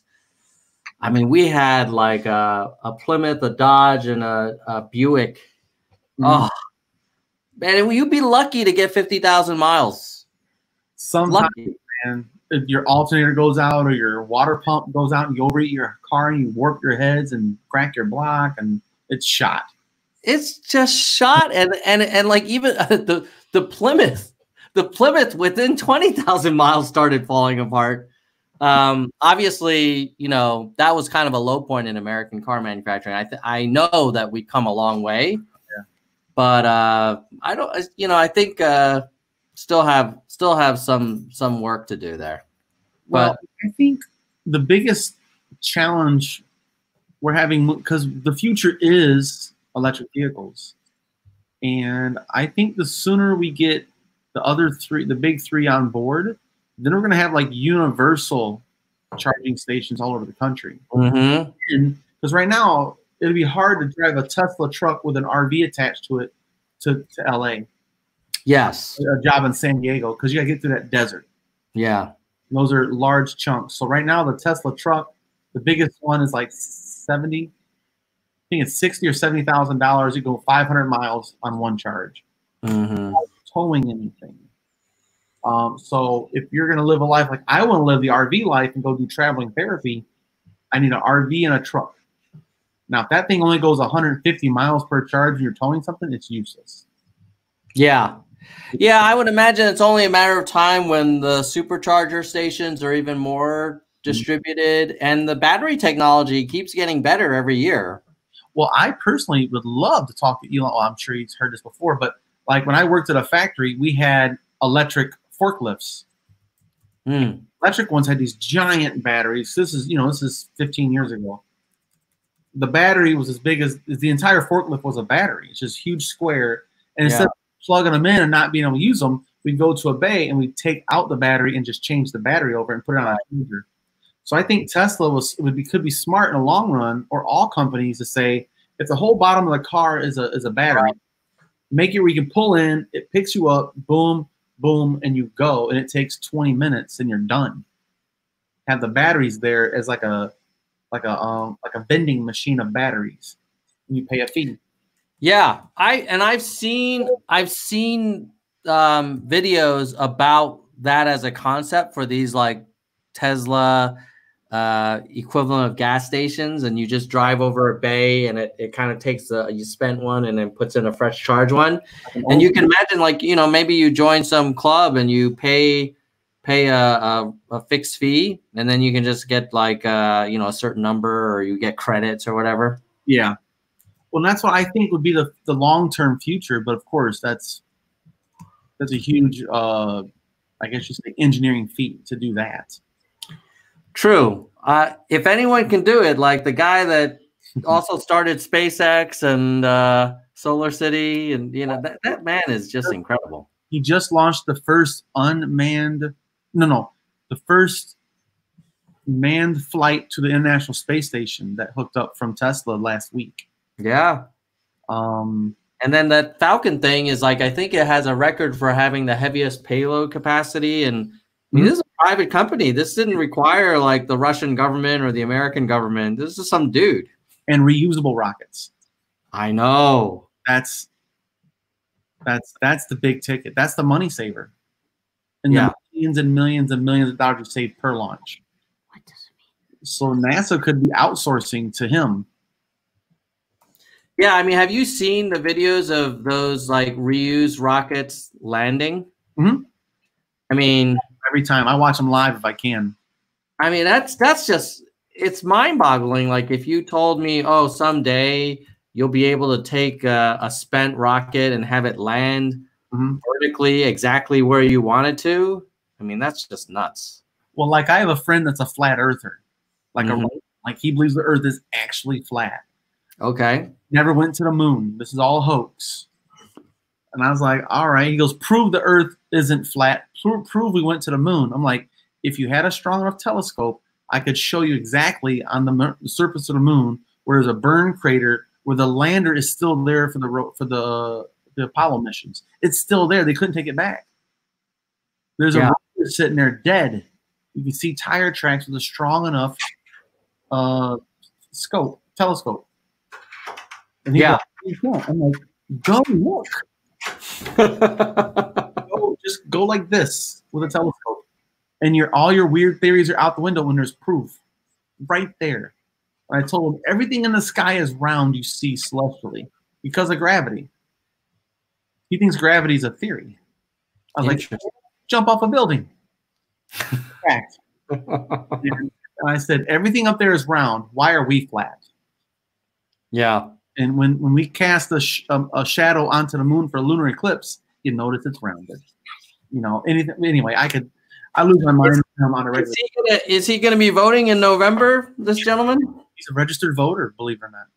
Speaker 1: I mean, we had like a Plymouth, a Dodge, and a Buick. Oh, man, you'd be lucky to get 50,000 miles.
Speaker 6: Sometimes, man, if your alternator goes out or your water pump goes out and you overheat your car and you warp your heads and crack your block and it's shot.
Speaker 1: It's just shot. And like even the Plymouth within 20,000 miles started falling apart. Obviously, that was kind of a low point in American car manufacturing. I know that we've come a long way, but I don't. I think still have some work to do there.
Speaker 6: Well, I think the biggest challenge we're having, because the future is electric vehicles, and I think the sooner we get the big three on board, then we're going to have like universal charging stations all over the country.
Speaker 1: Mm-hmm.
Speaker 6: And because right now it'd be hard to drive a Tesla truck with an RV attached to it to LA.
Speaker 1: Yes.
Speaker 6: A job in San Diego, because you got to get through that desert.
Speaker 1: Yeah.
Speaker 6: And those are large chunks. So right now the Tesla truck, the biggest one is like 70. I think it's $60,000 or $70,000. You go 500 miles on one charge.
Speaker 1: Mm-hmm.
Speaker 6: Without towing anything. So if you're going to live a life like I want to live the RV life and go do traveling therapy, I need an RV and a truck. Now, if that thing only goes 150 miles per charge and you're towing something, it's useless.
Speaker 1: Yeah. Yeah, I would imagine it's only a matter of time when the supercharger stations are even more distributed, and the battery technology keeps getting better every year.
Speaker 6: Well, I personally would love to talk to Elon. Well, I'm sure he's heard this before, but like when I worked at a factory, we had electric forklifts. Electric ones had these giant batteries. This is 15 years ago. The battery was as big as the entire forklift was a battery. It's just huge square. And instead of plugging them in and not being able to use them, we'd go to a bay and we'd take out the battery and just change the battery over and put it on a charger. So I think Tesla could be smart in the long run, or all companies, to say, if the whole bottom of the car is a battery, make it where you can pull in, it picks you up, boom, boom, and you go, and it takes 20 minutes and you're done. Have the batteries there as like a vending machine of batteries. And you pay a fee.
Speaker 1: Yeah, I've seen videos about that as a concept for these like Tesla equivalent of gas stations, and you just drive over a bay and it kind of takes you spent one and then puts in a fresh charge one. And you can imagine, like, maybe you join some club and you pay a fixed fee, and then you can just get like a certain number, or you get credits or whatever.
Speaker 6: Yeah. Well, that's what I think would be the long-term future. But of course, that's a huge, I guess you say, engineering feat to do that. True.
Speaker 1: If anyone can do it, like the guy that also started SpaceX and Solar City, and that man is just incredible.
Speaker 6: He just launched the first the first manned flight to the International Space Station that hooked up from Tesla last week.
Speaker 1: Yeah. And then that Falcon thing is like, I think it has a record for having the heaviest payload capacity. And I mean, this is a private company. This didn't require like the Russian government or the American government. This is some dude.
Speaker 6: And reusable rockets.
Speaker 1: I know.
Speaker 6: That's the big ticket. That's the money saver. And the millions and millions and millions of dollars you save per launch.
Speaker 5: What does it mean?
Speaker 6: So NASA could be outsourcing to him.
Speaker 1: Yeah, I mean, have you seen the videos of those like reused rockets landing?
Speaker 6: Mm-hmm.
Speaker 1: I mean,
Speaker 6: every time I watch them live if I can.
Speaker 1: I mean, that's just, it's mind-boggling. Like if you told me, oh, someday you'll be able to take a spent rocket and have it land vertically exactly where you want it to. I mean, that's just nuts.
Speaker 6: Well, like I have a friend that's a flat earther, like like he believes the Earth is actually flat.
Speaker 1: Okay.
Speaker 6: Never went to the moon. This is all a hoax. And I was like, all right. He goes, prove the Earth isn't flat. Prove we went to the moon. I'm like, if you had a strong enough telescope, I could show you exactly on the surface of the moon where there's a burn crater where the lander is still there for the Apollo missions. It's still there. They couldn't take it back. There's a rover sitting there dead. You can see tire tracks with a strong enough telescope. And I'm like, go look. Just go like this with a telescope, and all your weird theories are out the window when there's proof right there. And I told him everything in the sky is round. You see celestially because of gravity. He thinks gravity is a theory. I was like, jump off a building. Fact. And I said, everything up there is round. Why are we flat?
Speaker 1: Yeah.
Speaker 6: And when we cast a shadow onto the moon for a lunar eclipse, you notice it's rounded. Anyway, I lose my mind on a regular.
Speaker 1: Is he gonna be voting in November, this gentleman?
Speaker 6: He's a registered voter, believe it or not.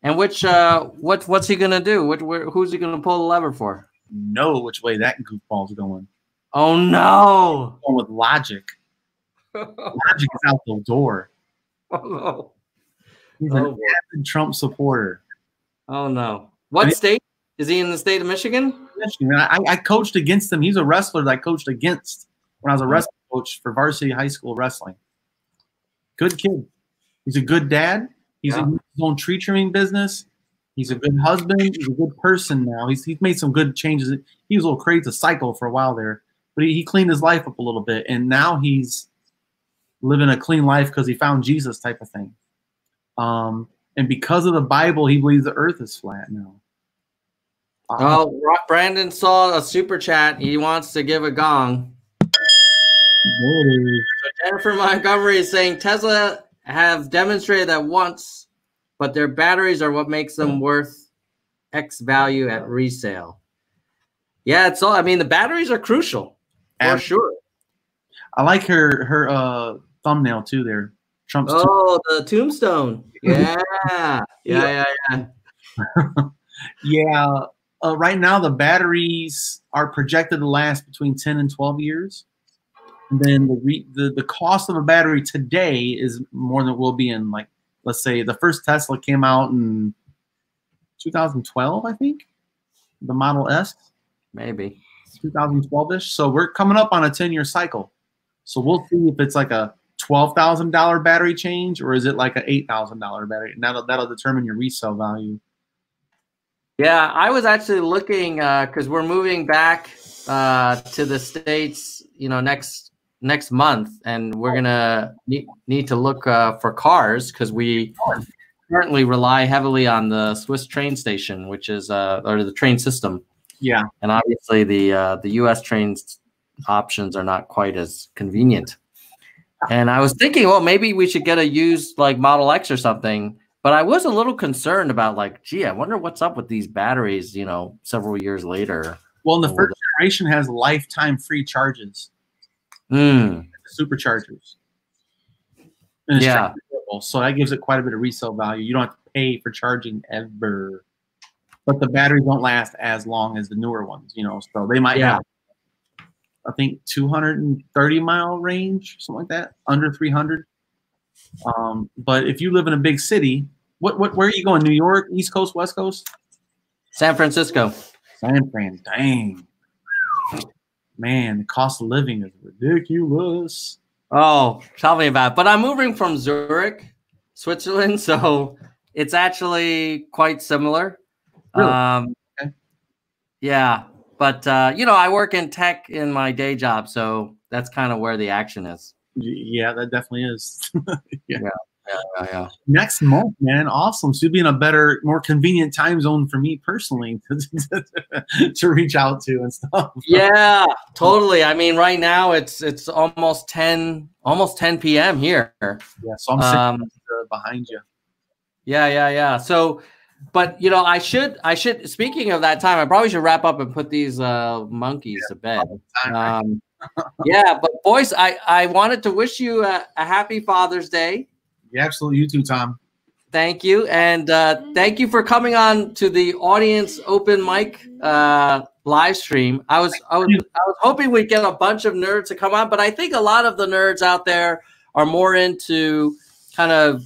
Speaker 1: And what's he gonna do? Who's he gonna pull the lever for?
Speaker 6: Know which way that goofball's going.
Speaker 1: Oh no!
Speaker 6: Going with Logic. Logic is out the door.
Speaker 1: Oh no!
Speaker 6: He's an avid Trump supporter.
Speaker 1: Oh no! What state is he in? The state of Michigan?
Speaker 6: Michigan. I coached against him. He's a wrestler that I coached against when I was a wrestling coach for varsity high school wrestling. Good kid. He's a good dad. He's in his own tree trimming business. He's a good husband. He's a good person now. He's made some good changes. He was a little crazy to cycle for a while there, but he cleaned his life up a little bit, and now he's living a clean life because he found Jesus, type of thing. And because of the Bible, he believes the Earth is flat now.
Speaker 1: Oh, Brandon saw a super chat. He wants to give a gong. So Jennifer Montgomery is saying Tesla have demonstrated that once, but their batteries are what makes them worth X value at resale. Yeah, it's all. I mean, the batteries are crucial for sure.
Speaker 6: I like her thumbnail too. There, Trump's.
Speaker 1: Oh, the tombstone. Yeah, yeah.
Speaker 6: Yeah. Right now, the batteries are projected to last between 10 and 12 years. And then the cost of a battery today is more than it will be in, like, let's say the first Tesla came out in 2012, I think, the Model S.
Speaker 1: Maybe
Speaker 6: 2012-ish. So we're coming up on a 10-year cycle. So we'll see if it's like a $12,000 battery change or is it like an $8,000 battery. And that'll determine your resale value.
Speaker 1: Yeah, I was actually looking because we're moving back to the States, next month, and we're gonna need to look for cars because we currently rely heavily on the Swiss train station, which is or the train system.
Speaker 6: Yeah,
Speaker 1: and obviously the U.S. trains options are not quite as convenient. And I was thinking, well, maybe we should get a used like Model X or something. But I was a little concerned about like, gee, I wonder what's up with these batteries, several years later.
Speaker 6: Well, the first generation has lifetime free charges.
Speaker 1: The
Speaker 6: superchargers. And
Speaker 1: yeah.
Speaker 6: So that gives it quite a bit of resale value. You don't have to pay for charging ever. But the batteries don't last as long as the newer ones, So they might have, I think, 230-mile range, something like that, under 300. But if you live in a big city, where are you going? New York, East Coast, West Coast?
Speaker 1: San Francisco.
Speaker 6: San Fran, dang. Man, the cost of living is ridiculous.
Speaker 1: Oh, tell me about it. But I'm moving from Zurich, Switzerland, so it's actually quite similar.
Speaker 6: Really? Okay.
Speaker 1: Yeah, but I work in tech in my day job, so that's kind of where the action is.
Speaker 6: Yeah, that definitely is.
Speaker 1: Yeah.
Speaker 6: Next month, man, awesome. So you'll be in a better, more convenient time zone for me personally to reach out to and stuff.
Speaker 1: Yeah, totally. I mean, right now it's almost 10 p.m. here.
Speaker 6: Yeah, so I'm sitting behind you.
Speaker 1: Yeah. So, but I should. Speaking of that time, I probably should wrap up and put these monkeys to bed. Yeah, but boys, I wanted to wish you a happy Father's Day.
Speaker 6: Yeah, absolutely. You too, Tom.
Speaker 1: Thank you. And thank you for coming on to the audience open mic live stream. I was hoping we'd get a bunch of nerds to come on, but I think a lot of the nerds out there are more into kind of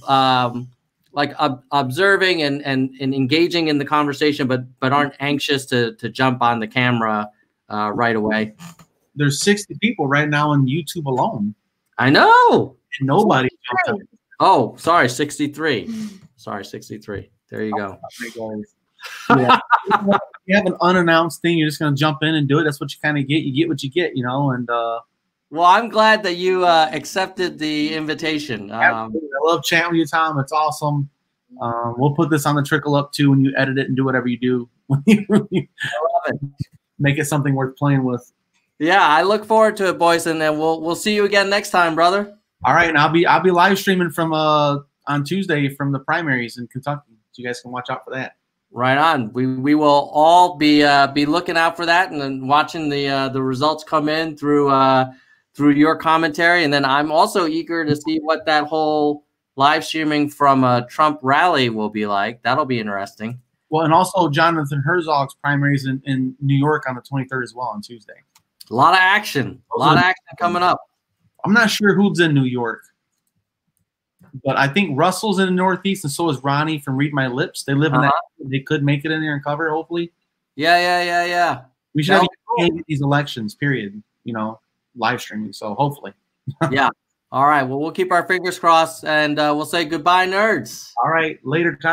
Speaker 1: observing and engaging in the conversation, but aren't anxious to jump on the camera right away.
Speaker 6: There's 60 people right now on YouTube alone.
Speaker 1: I know.
Speaker 6: And nobody jumped on.
Speaker 1: Oh, sorry, 63. Sorry, 63. There you go.
Speaker 6: Yeah. You have an unannounced thing, you're just going to jump in and do it. That's what you kind of get. You get what you get, and
Speaker 1: well, I'm glad that you accepted the invitation.
Speaker 6: I love chatting with you, Tom. It's awesome. We'll put this on the Trickle Up too when you edit it and do whatever you do. I love it. Make it something worth playing with. Yeah,
Speaker 1: I look forward to it, boys, and then we'll see you again next time, brother.
Speaker 6: All right, and I'll be live streaming from on Tuesday from the primaries in Kentucky, so you guys can watch out for that.
Speaker 1: Right on. We will all be looking out for that and then watching the results come in through your commentary, and then I'm also eager to see what that whole live streaming from a Trump rally will be like. That'll be interesting.
Speaker 6: Well, and also Jonathan Herzog's primaries in New York on the 23rd as well on Tuesday.
Speaker 1: A lot of action. A lot of action coming up.
Speaker 6: I'm not sure who's in New York, but I think Russell's in the Northeast, and so is Ronnie from Read My Lips. They live in that. They could make it in there and cover, hopefully.
Speaker 1: Yeah.
Speaker 6: We should have these elections, period, live streaming, so hopefully.
Speaker 1: Yeah. All right. Well, we'll keep our fingers crossed, and we'll say goodbye, nerds.
Speaker 6: All right. Later, Tom.